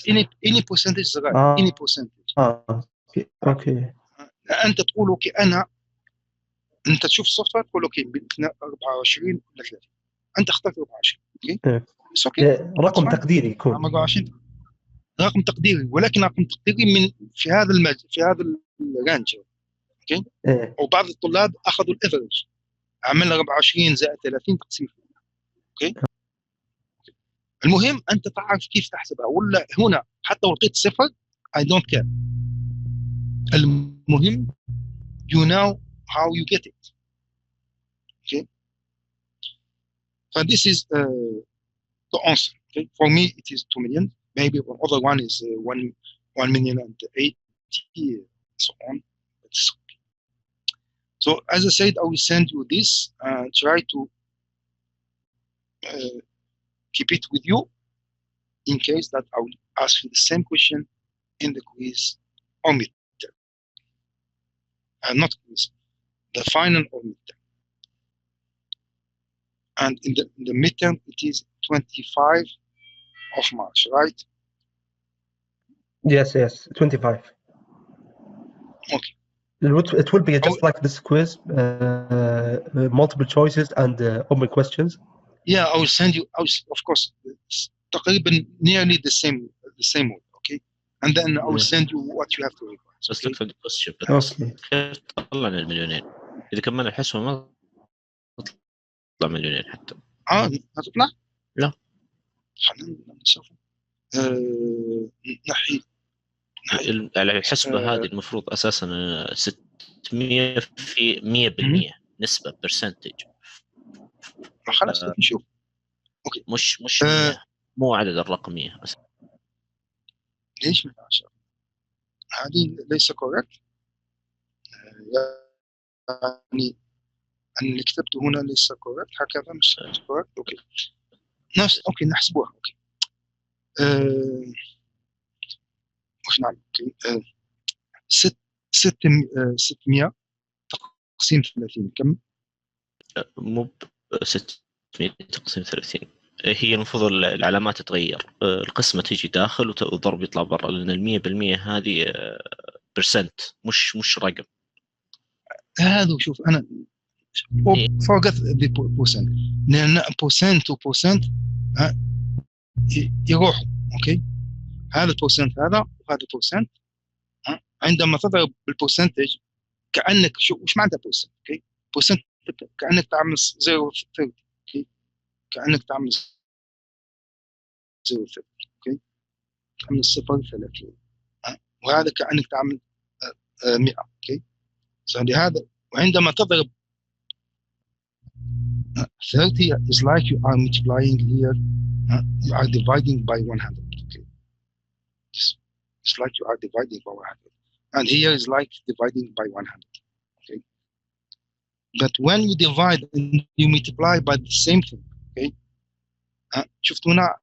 [SPEAKER 1] any percentage is right. Any percentage.
[SPEAKER 3] Okay.
[SPEAKER 1] أنت تقول اوكي أنت تشوف السوفت وير تقول اوكي 24 ولا 30. أنت اخترت 24. اوكي.
[SPEAKER 3] رقم تقديري يكون.
[SPEAKER 1] 24 رقم تقديري، ولكن رقم تقديري من في هذا في هذا الرانج. اوكي. وبعض الطلاب اخذوا الافرج، عملنا 24 زائد 30 تقسيم. اوكي. المهم انت تعرف كيف تحسبها، ولا هنا حتى لو لقيت صفر I don't care. المهم you know how you get it. Okay. So this is the answer. Okay. For me it is 2 million. Maybe the other one is 1,080,000 and so on. So as I said, I will send you this. Try to keep it with you in case that I will ask you the same question in the quiz or midterm. Not quiz, the final or midterm. And in the midterm, it is 25 of March, right?
[SPEAKER 3] Yes, 25.
[SPEAKER 1] Okay.
[SPEAKER 3] It will be just like this quiz, multiple choices and open questions.
[SPEAKER 1] Yeah, I will send you. Of course, تقريبا nearly the same way. Okay, and then I will send you what you have to revise.
[SPEAKER 5] بس
[SPEAKER 1] Okay.
[SPEAKER 5] دكتور الكويستشن
[SPEAKER 3] اوكي.
[SPEAKER 5] كيف طلعنا المليونين؟ اذا كملنا الحسبه ما تطلع مليونين حتى.
[SPEAKER 1] هتطلع؟
[SPEAKER 5] لا.
[SPEAKER 1] خلينا نشوف. نحي
[SPEAKER 5] على الحسبه هذه المفروض اساسا 600 في 100% نسبه برسنتج.
[SPEAKER 1] خلاص نشوف. اوكي.
[SPEAKER 5] مش 100 مو عدد الرقميه بس.
[SPEAKER 1] ليش 110؟ هذه ليس كوركت. يعني اللي كتبته هنا ليس كوركت، هكذا مش كوركت. اوكي نفس اوكي نحسبوها. اوكي وش نعمل؟ اوكي 600 تقسيم 30 كم؟
[SPEAKER 5] مو 600 تقسيم 30 هي المفروض العلامات تتغير، القسمة تيجي داخل وضرب يطلع برا، لأن 100% هذه برسنت مش رقم.
[SPEAKER 1] هذا شوف أنا فوقت بوسنت، لأن بوسنت وبوسنت يروحوا. أوكي هذا البوسنت هذا وهذا البوسنت، عندما تضرب بالبوسنتج كأنك وش معناتها بوسنت؟ أوكي بوسنت كأنك تعمل 0.30. أوكي كأنك تعمل 0.30. أوكي تعمل 0.30 وهذا كأنك تعمل 100. أوكي لهذا وعندما تضرب 30 is like you are multiplying here, you are dividing by 100. Okay, it's like you are dividing by 100, and here is like dividing by 100. Okay, but when you divide and you multiply by the same thing, okay, شفتوا هنا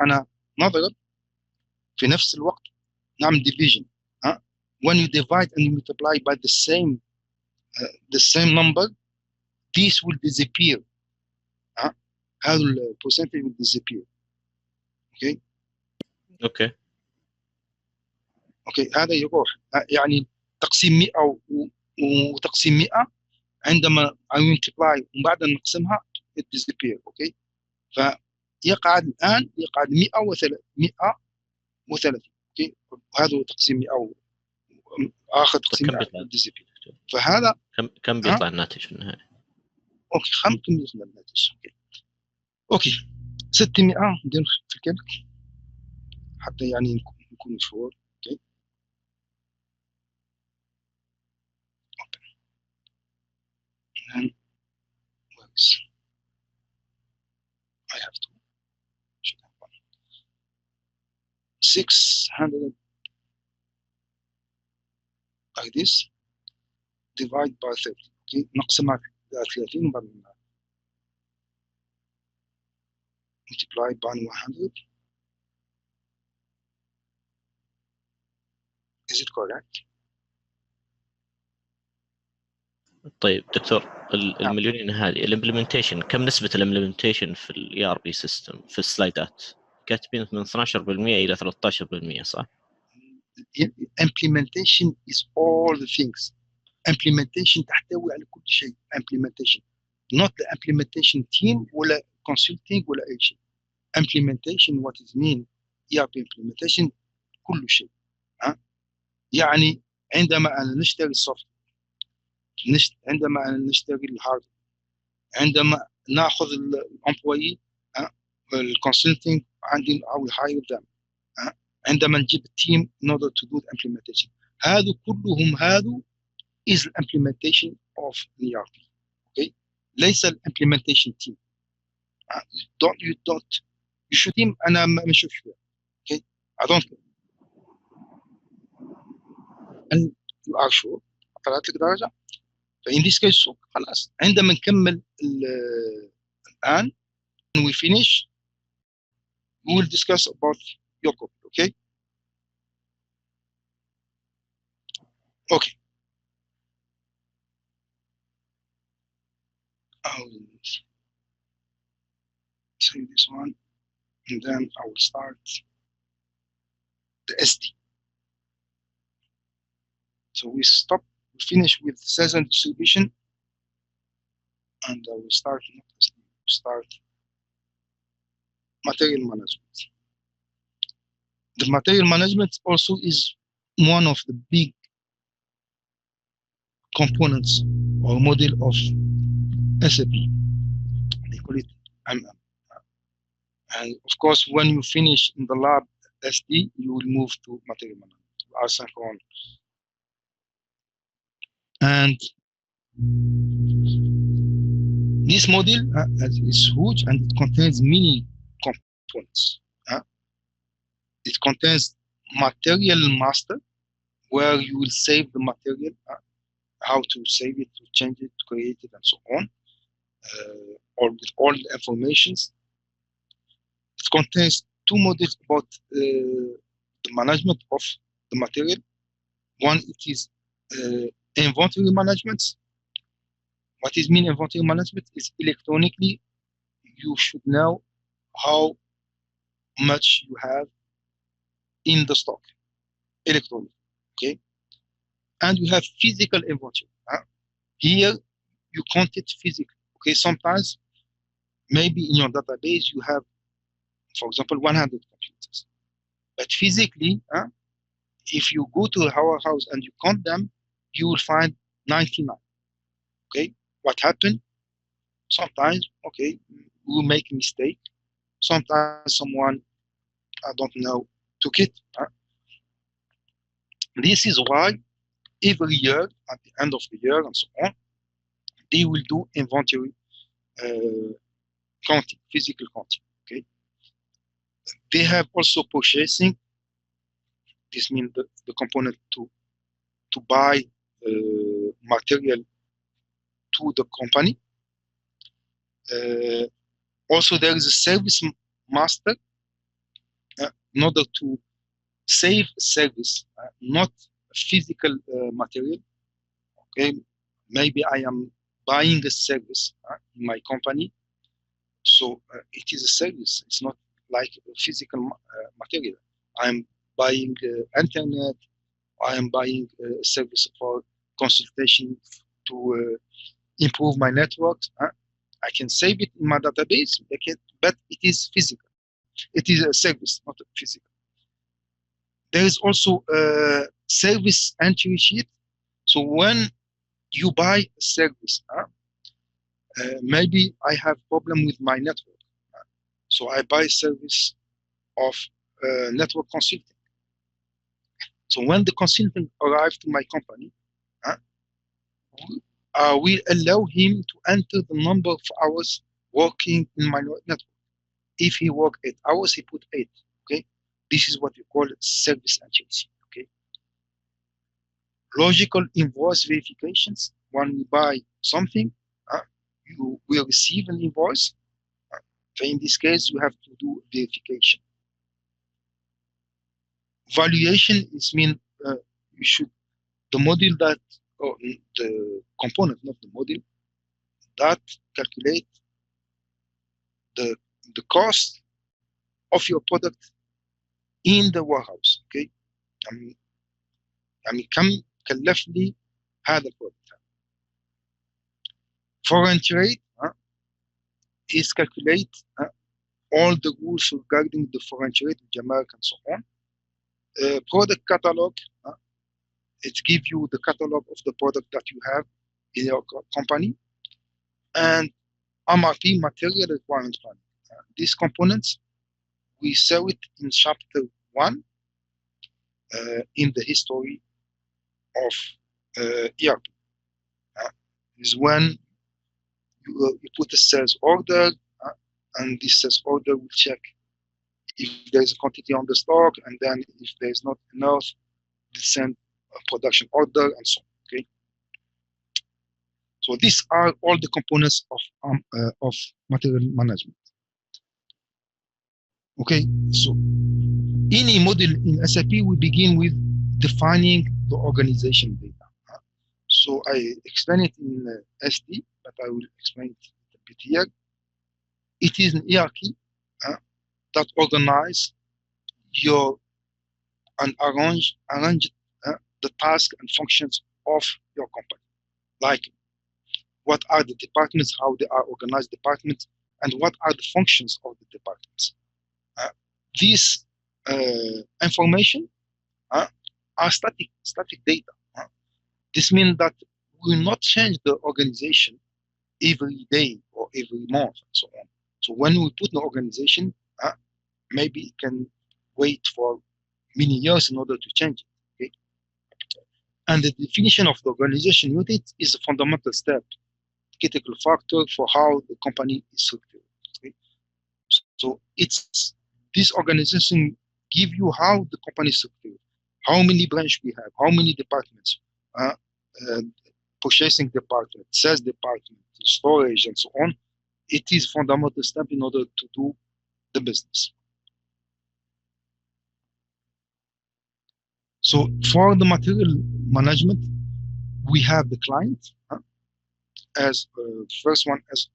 [SPEAKER 1] أنا نضرب في نفس الوقت نعمل division. When you divide and you multiply by the same number, this will disappear. هذا البرسنتج will disappear. اوكي هذا يروح. يعني تقسيم 100 وتقسيم 100 عندما multiply وبعد نقسمها it disappear. اوكي فيقعد الان 130. اوكي وهذا هو تقسيم 100 اخر تقسيم 100 disappear. فهذا
[SPEAKER 5] كم بيطلع الناتج في النهايه؟
[SPEAKER 1] اوكي كم بيطلع الناتج؟ اوكي 600 ندير في الكلك حتى يعني نكون مشهور. اوكي and works. I have to should have one 600 like this divide by 30. اوكي نقسمها 30 وبعد multiply by 100. Is it correct?
[SPEAKER 5] طيب دكتور المليونين هذه الامبلمنتيشن كم نسبة الامبلمنتيشن في الاي ار بي سيستم في السلايدات؟ كاتبين من 12% إلى 13% صح؟
[SPEAKER 1] Implementation is all the things. Implementation تحتوي على كل شيء. Implementation not the implementation team ولا consulting ولا أي شيء. Implementation what is mean ERP implementation كل شيء. يعني عندما أنا نشتري السوفت، عندما أنا نشتري الهارد، عندما ناخذ الامبلوي الكونسلتنج عندي او هاير ذم، عندما نجيب التيم in order to do the implementation، هذا كلهم هذا is the implementation of the ERP. okay ليس implementation team. you should team انا ما نشوفش فيها. okay I don't care. and you are sure طلعت لك درجه. فإن this case خلاص عندما نكمل And when we finish, we will discuss about your copy, okay? Okay. I will save this one, and then I will start the SD. So we finish with sales and distribution, and I will start material management. The material management also is one of the big components or model of SAP. They call it MM. And of course, when you finish in the lab SD, you will move to material management, asynchronous. And this model is huge, and it contains many components. It contains material master, where you will save the material, how to save it, to change it, to create it, and so on, or with all the informations. It contains two modules about the management of the material. One, it is inventory management. What is mean inventory management is electronically, you should know how much you have in the stock, electronically, okay? And you have physical inventory. Here, you count it physically, okay? Sometimes, maybe in your database, you have, for example, 100 computers. But physically, if you go to our house and you count them, you will find 99, okay? What happened? Sometimes, okay, we make a mistake. Sometimes someone, I don't know, took it. This is why every year, at the end of the year and so on, they will do inventory counting, physical counting, okay? They have also purchasing. This means the component to buy material to the company. Also, there is a service master in order to save service, not physical material. Okay, maybe I am buying a service in my company, so it is a service. It's not like a physical material. I'm buying internet. I am buying a service for consultation to improve my network. I can save it in my database, but it is physical. It is a service, not a physical. There is also a service entry sheet. So when you buy a service, maybe I have problem with my network. So I buy service of network consulting. So when the consultant arrives to my company, I will allow him to enter the number of hours working in my network. If he work 8 hours, he put 8. Okay, this is what we call service entry. Okay, logical invoice verifications. When we buy something, you will receive an invoice. So in this case, you have to do verification. Valuation is mean you should the model that or the component, not the model, that calculate the cost of your product in the warehouse. Okay, يعني كم كلفني هذا البرودكت. Foreign trade is calculate all the rules regarding the foreign trade, Jamaica and so on. Product catalog, it gives you the catalog of the product that you have in your company. And MRP, material requirement planning. These components, we saw it in chapter 1 in the history of ERP. Is when you put a sales order, and this sales order will check if there is a quantity on the stock, and then if there is not enough, they send a production order and so on. Okay. So these are all the components of material management. Okay, so in a model in SAP, we begin with defining the organization data. So I explain it in SD, but I will explain it a bit here. It is an hierarchy that organize your and arrange the tasks and functions of your company. Like what are the departments, how they are organized departments, and what are the functions of the departments. These information are static data. This means that we will not change the organization every day or every month and so on. So when we put the organization, maybe it can wait for many years in order to change it. Okay? And the definition of the organization unit is a fundamental step, critical factor for how the company is structured. Okay? So it's this organization give you how the company is structured, how many branches we have, how many departments, purchasing department, sales department, storage, and so on. It is fundamental step in order to do the business. So for the material management, we have the client as first one as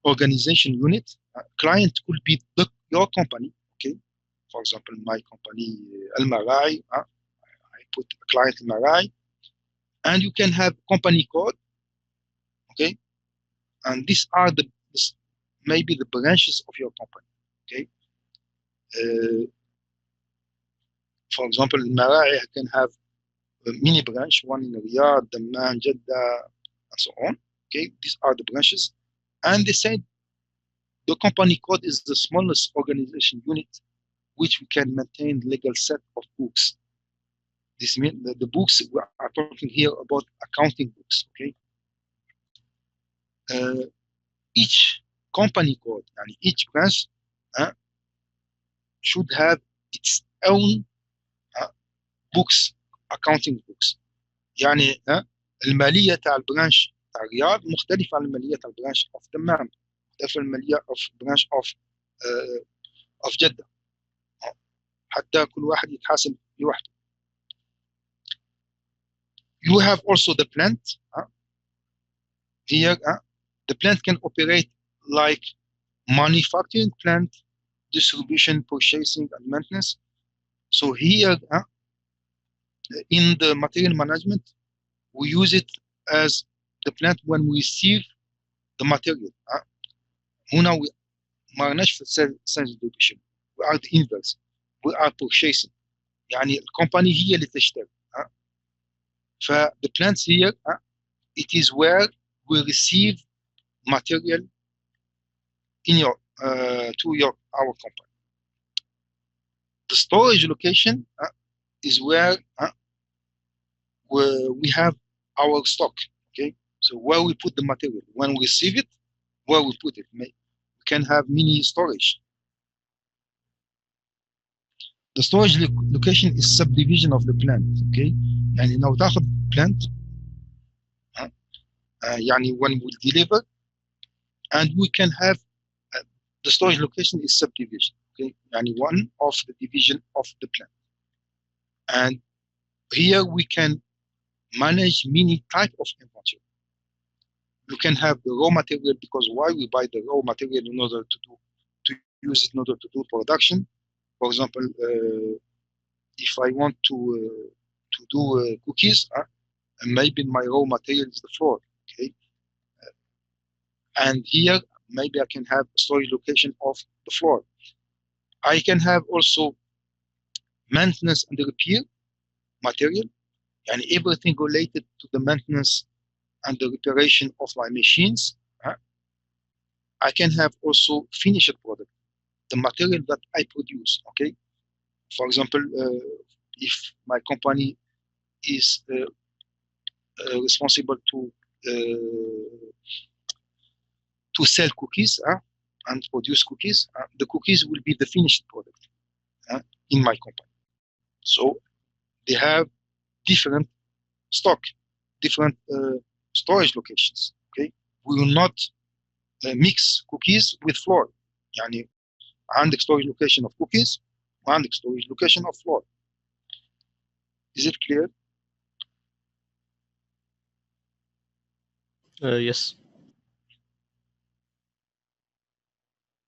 [SPEAKER 1] organization unit. Client could be your company. Okay, for example, my company Al Marai. I put a client Al Marai, and you can have company code. Okay, and these are maybe the branches of your company. Okay. For example, in Marai, I can have a mini branch, one in Riyadh, Dammam, Jeddah, and so on. Okay, these are the branches. And they said the company code is the smallest organization unit which we can maintain legal set of books. This means that the books we are talking here about accounting books. Okay, each company code and each branch should have its own books, accounting books. يعني الماليه تاع البرانش تاع الرياض مختلفه عن الماليه تاع البرانش اوف دمام، مختلفه عن الماليه اوف برانش اوف جده، حتى كل واحد يتحاسب لوحده. You have also the plant. Here the plant can operate like manufacturing plant, distribution, purchasing, and maintenance. So here in the material management, we use it as the plant when we receive the material. هنا ما رناش في sales distribution. We are the inverse. We are purchasing. يعني الكومباني هي اللي تشتري. ف the plants here, it is where we receive material in your to our company. The storage location is where we have our stock. Okay, so where we put the material, when we receive it, where we put it. We can have mini storage. The storage location is subdivision of the plant. Okay, يعني لو تاخذ plant يعني when we deliver, and we can have the storage location is subdivision. Okay, يعني one of the division of the plant, and here we can manage many type of inventory. You can have the raw material, because why we buy the raw material in order to use it in order to do production. For example, if I want to do cookies, maybe my raw material is the flour. Okay, and here maybe I can have a storage location of the flour. I can have also maintenance and repair material, and everything related to the maintenance and the reparation of my machines. I can have also finished product, the material that I produce. Okay, for example, if my company is responsible to sell cookies and produce cookies, the cookies will be the finished product in my company. So they have different stock, different storage locations. Okay, we will not mix cookies with floor. يعني عندك storage location of cookies وعندك storage location of floor. Is it clear?
[SPEAKER 5] Yes.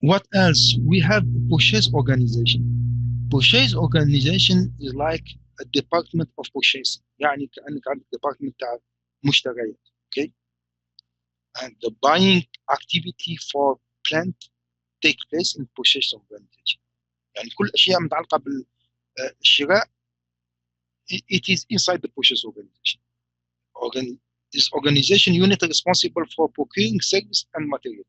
[SPEAKER 1] What else? We have purchase organization. Purchase organization is like a department of purchasing. يعني كأنك عندك department بتاع مشتريات. Okay? And the buying activity for plant take place in purchase organization. يعني كل الأشياء متعلقة بالشراء it is inside the purchase organization. This organization unit is responsible for procuring service and material.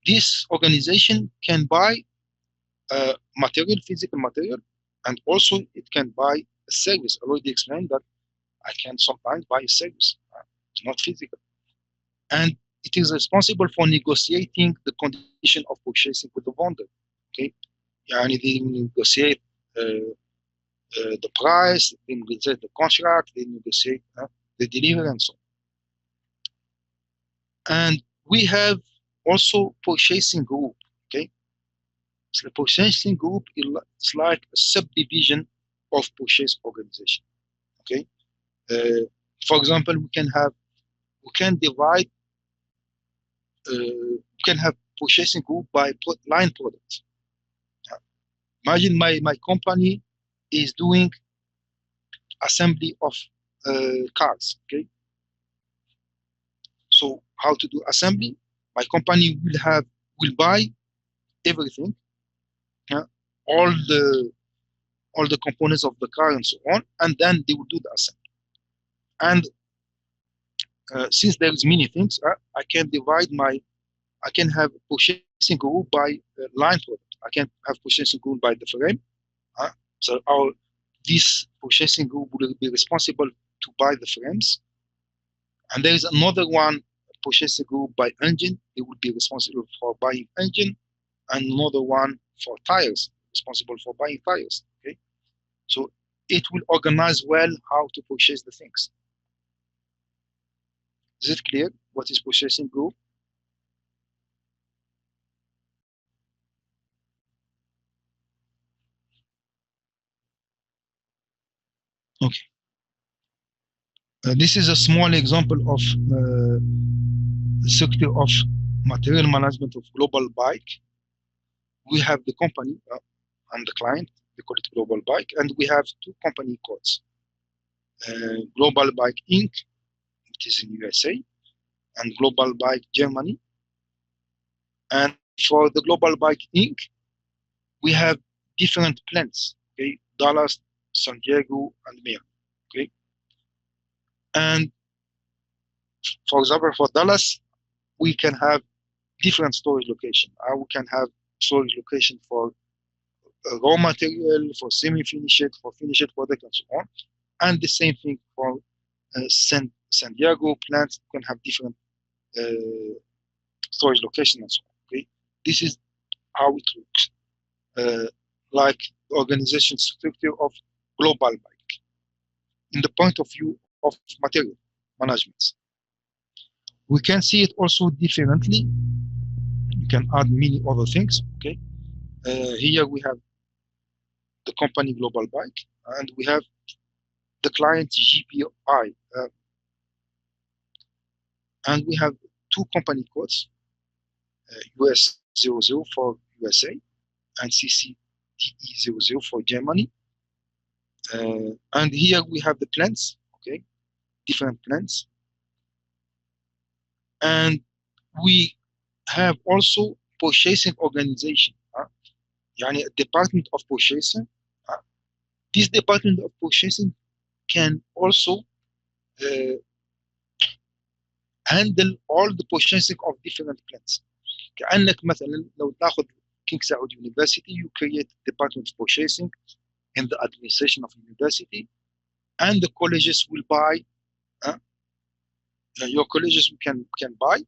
[SPEAKER 1] This organization can buy material, physical material, and also it can buy a service. I already explained that I can sometimes buy a service. It's not physical. And it is responsible for negotiating the condition of purchasing with the vendor. Okay, يعني they negotiate the price, they negotiate the contract, they negotiate the delivery and so on. And we have also purchasing group. Okay, so the purchasing group is like a subdivision of purchase organization. Okay, for example, we can have purchasing group by line products. Imagine my company is doing assembly of cars. Okay, so how to do assembly? My company will buy everything, all the components of the car and so on, and then they will do the assembly. And since there's many things, I can have purchasing group by line product. I can have purchasing group by the frame. So this purchasing group will be responsible to buy the frames. And there is another one, purchasing group by engine. It will be responsible for buying engine, and another one for tires, responsible for buying tires. Okay, so it will organize well how to purchase the things. Is it clear what is purchasing group? Okay. This is a small example of the sector of material management of global bike. We have the company and the client, we call it Global Bike, and we have two company codes. Global Bike Inc., it is in USA, and Global Bike Germany. And for the Global Bike Inc., we have different plants, okay, Dallas, San Diego, and Miami, okay. And for example, for Dallas, we can have different storage location. We can have storage location for raw material, for semi-finished, for finished product, and so on. And the same thing for San Diego plants can have different storage location and so on. Okay, this is how it looks, like the organization structure of Global Bike in the point of view of material management. We can see it also differently. You can add many other things. Okay, here we have the company Global Bike, and we have the client GPI, and we have two company codes, US 00 for USA and CCDE 00 for Germany. And here we have the plants, okay, different plants. And we have also purchasing organization, يعني a department of purchasing. This department of purchasing can also handle all the purchasing of different plants. كأنك مثلا لو تاخذ King Saud University, you create department of purchasing in the administration of university, and the colleges will buy. Your colleges can buy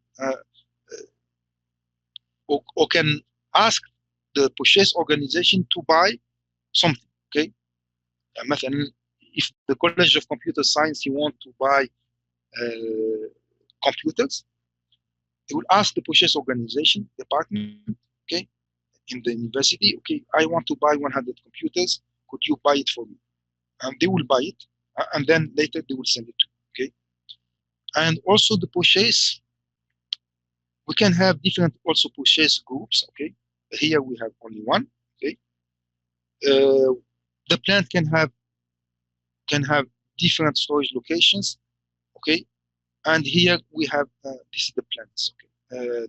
[SPEAKER 1] or can ask the purchase organization to buy something. Okay, مثلا if the College of Computer Science you want to buy computers. They will ask the purchase organization department, okay, in the university, okay, I want to buy 100 computers. Could you buy it for me? And they will buy it, and then later they will send it to you, okay? And also the purchase, we can have different also purchase groups, okay? Here we have only one, okay? The plant can have different storage locations, okay? And here we have this is the plants, okay?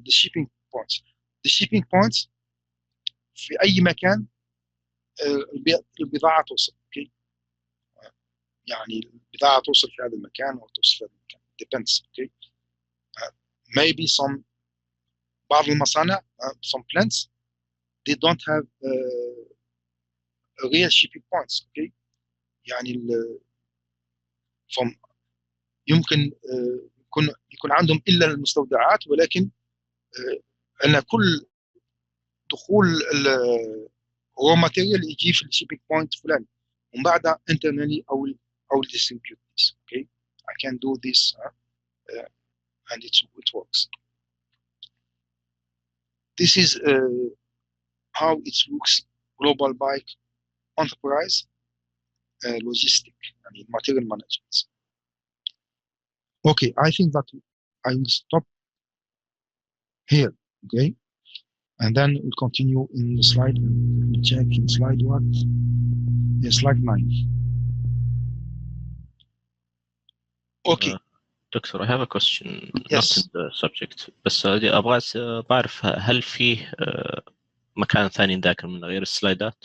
[SPEAKER 1] The shipping points. The shipping points في أي مكان البضاعة توصل، okay? يعني البضاعة توصل في هذا المكان أو توصل في هذا المكان. Depends, okay? Maybe بعض المصانع some plants they don't have real shipping points, okay? يعني يمكن يكون عندهم إلا المستودعات، ولكن أن كل دخول raw material يجي في الشيبينج بوينت فلاني، ومن بعد internally أو distribute this, okay? I can do this and it works. This is how it looks global bike enterprise logistic, I mean material management. Okay, I think that I will stop here, okay? And then we'll continue in the slide. We'll check in slide what? Yeah, slide 9. Okay.
[SPEAKER 5] دكتور, I have a question.
[SPEAKER 1] Yes.
[SPEAKER 5] Not in the subject, بس أبغى بعرف هل فيه مكان ثاني ذاكر من غير السلايدات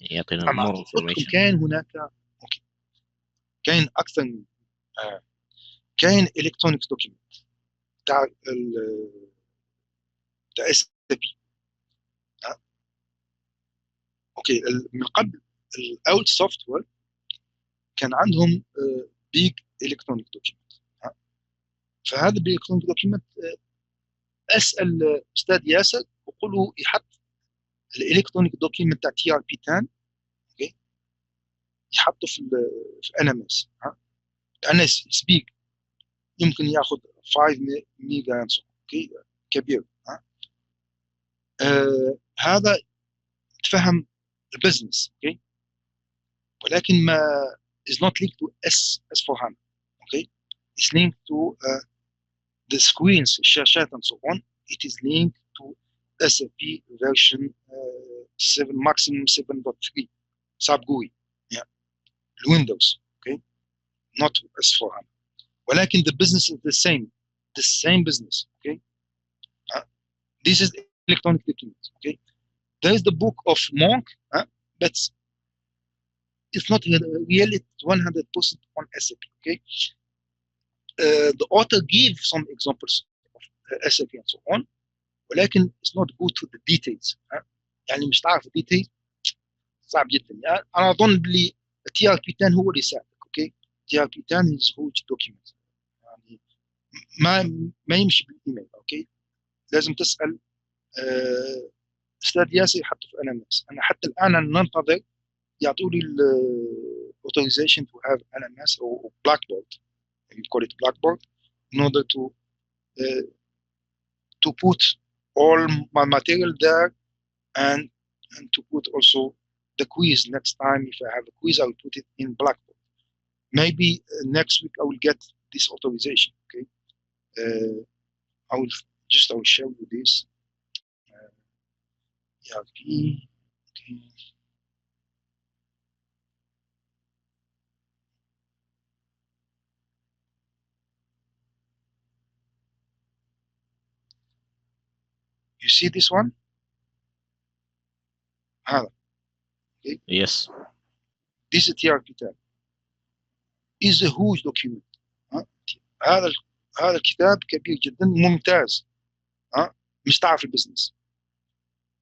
[SPEAKER 5] يعطينا more information.
[SPEAKER 1] كان هناك اوكي كان اكثر من كان الكترونيك دوكيمنت بتاع اس بي. اوكي من قبل الاول سوفت وير كان عندهم بيج الكترونيك دوكيمنت. فهذا الالكترونيك دوكيمنت اسال استاذ ياسر وقول له يحط الالكترونيك دوكيمنت تاع تي ار بي 10 اوكي يحطه في ان ام اس. لان سبيك يمكن ياخذ 5 ميجا اوكي كبير. هذا تفهم البزنس اوكي، ولكن ما is not linked to S4HANA okay. It's linked to the screens الشاشات and so on. It is linked to SAP version 7 maximum 7.3 SAP GUI yeah Windows okay, not S4HANA. ولكن the business is the same business okay. This is electronic documents okay. There is the book of Monk but it's not really 100% on SAP okay. The author gives some examples of SAP and so on, ولكن it's not good to the details. يعني مش تعرف الديتيل صعب جدا. يعني انا اظن بلي تي ار بي 10 هو اللي يساعدك اوكي. تي ار بي 10 is huge document يعني ما يمشي بالايميل اوكي. لازم تسال استاذ ياسر يحطه في NMS. انا حتى الان ننتظر يعطوا لي authorization to have NMS or blackboard. We call it blackboard in order to put all my material there and to put also the quiz next time. If I have a quiz, I will put it in blackboard. Maybe next week I will get this authorization okay. I will share you this ERP okay. You see this one? Okay.
[SPEAKER 5] Yes.
[SPEAKER 1] This is TRP10. Is a huge document. هذا الكتاب كبير جدا ممتاز. مش تعرف البزنس.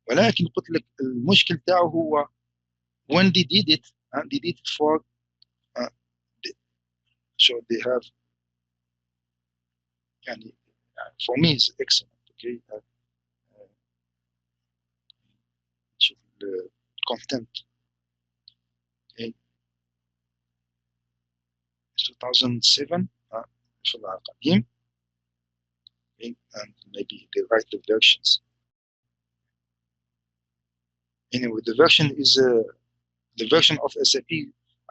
[SPEAKER 1] ولكن قلت لك المشكل تاعه هو when they did it for so they have يعني for me is excellent okay. شوف الكونتنت okay. 2007 الشرع القديم and maybe they write the versions. Anyway, the version of SAP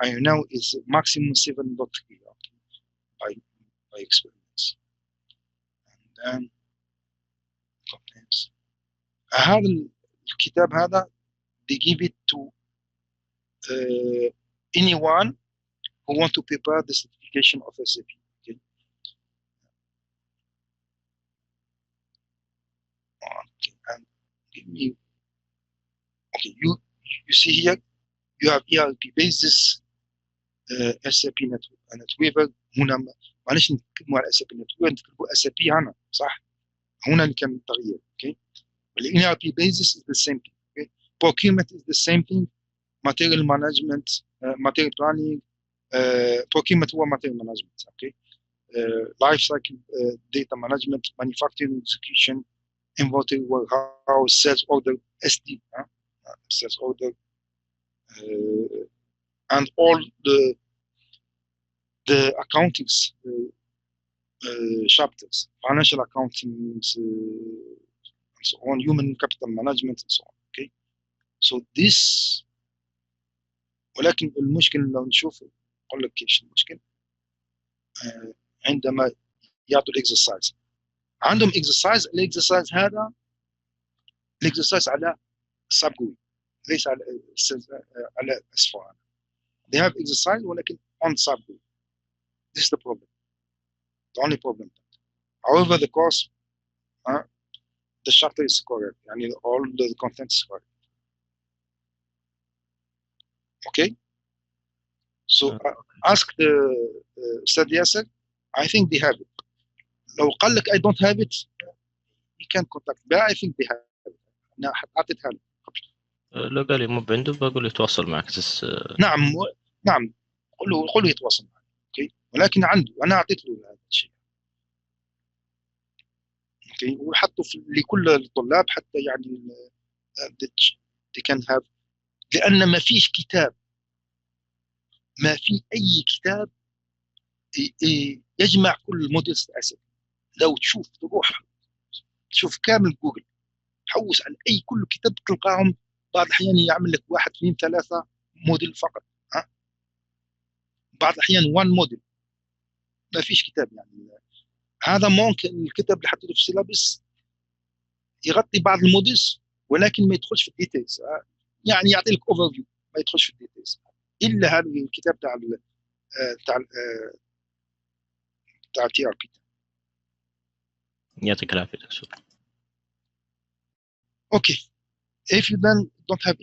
[SPEAKER 1] I know is maximum 7.3 by experience. And then complaints. هذا الكتاب هذا they give it to anyone who want to prepare the certification of SAP. Okay. Okay. And give me. Okay. You see here you have ERP basis SAP network. هنا معلش نتكلموا على SAP network نتكلموا SAP هنا صح. هنا اللي كان التغيير. Okay. The ERP basis is the same thing. Okay. Procurement is the same thing. Material management, material planning, procurement هو material management. Okay. Life cycle data management, manufacturing execution, inventory warehouse, sales order, SD, sales order, and all the accountings chapters, financial accounting, and so on, human capital management, and so on. Okay. So this ولكن المشكلة لو نشوف أقول لك إيش المشكلة عندما يعطوا الإكسرسايز عندهم إكسرسايز الإكسرسايز هذا الإكسرسايز على سابقوي ليس على أسفار they have exercise ولكن on سابقوي this is the problem the only problem however the course the chapter is correct يعني all the content is correct okay so ask the Ustad Yasser I think they have it لو قال لك I don't have it you can contact me I think they have it أنا أعطيتها له
[SPEAKER 5] لو قال لي مو عنده بقول يتواصل معك
[SPEAKER 1] نعم قل له يتواصل معك اوكي ولكن عنده انا اعطيت له هذا الشيء اوكي وحطه لكل الطلاب حتى يعني they can have لان ما فيش كتاب ما في اي كتاب يجمع كل الموديلز الاساسيه لو تروح تشوف كامل جوجل حوس على اي كل كتاب تلقاهم بعض الاحيان يعمل لك 1 2 3 موديل فقط بعض الاحيان 1 موديل ما فيش كتاب يعني هذا ممكن الكتاب اللي حطيته في السيلابس يغطي بعض الموديلز ولكن ما يدخلش في الديتيلز يعني يعطي لك اوفر فيو ما يدخلش في الديتيلز الا هذا الكتاب تاع تي ار بي
[SPEAKER 5] يعطيك العافيه دكتور
[SPEAKER 1] Okay, if you then don't have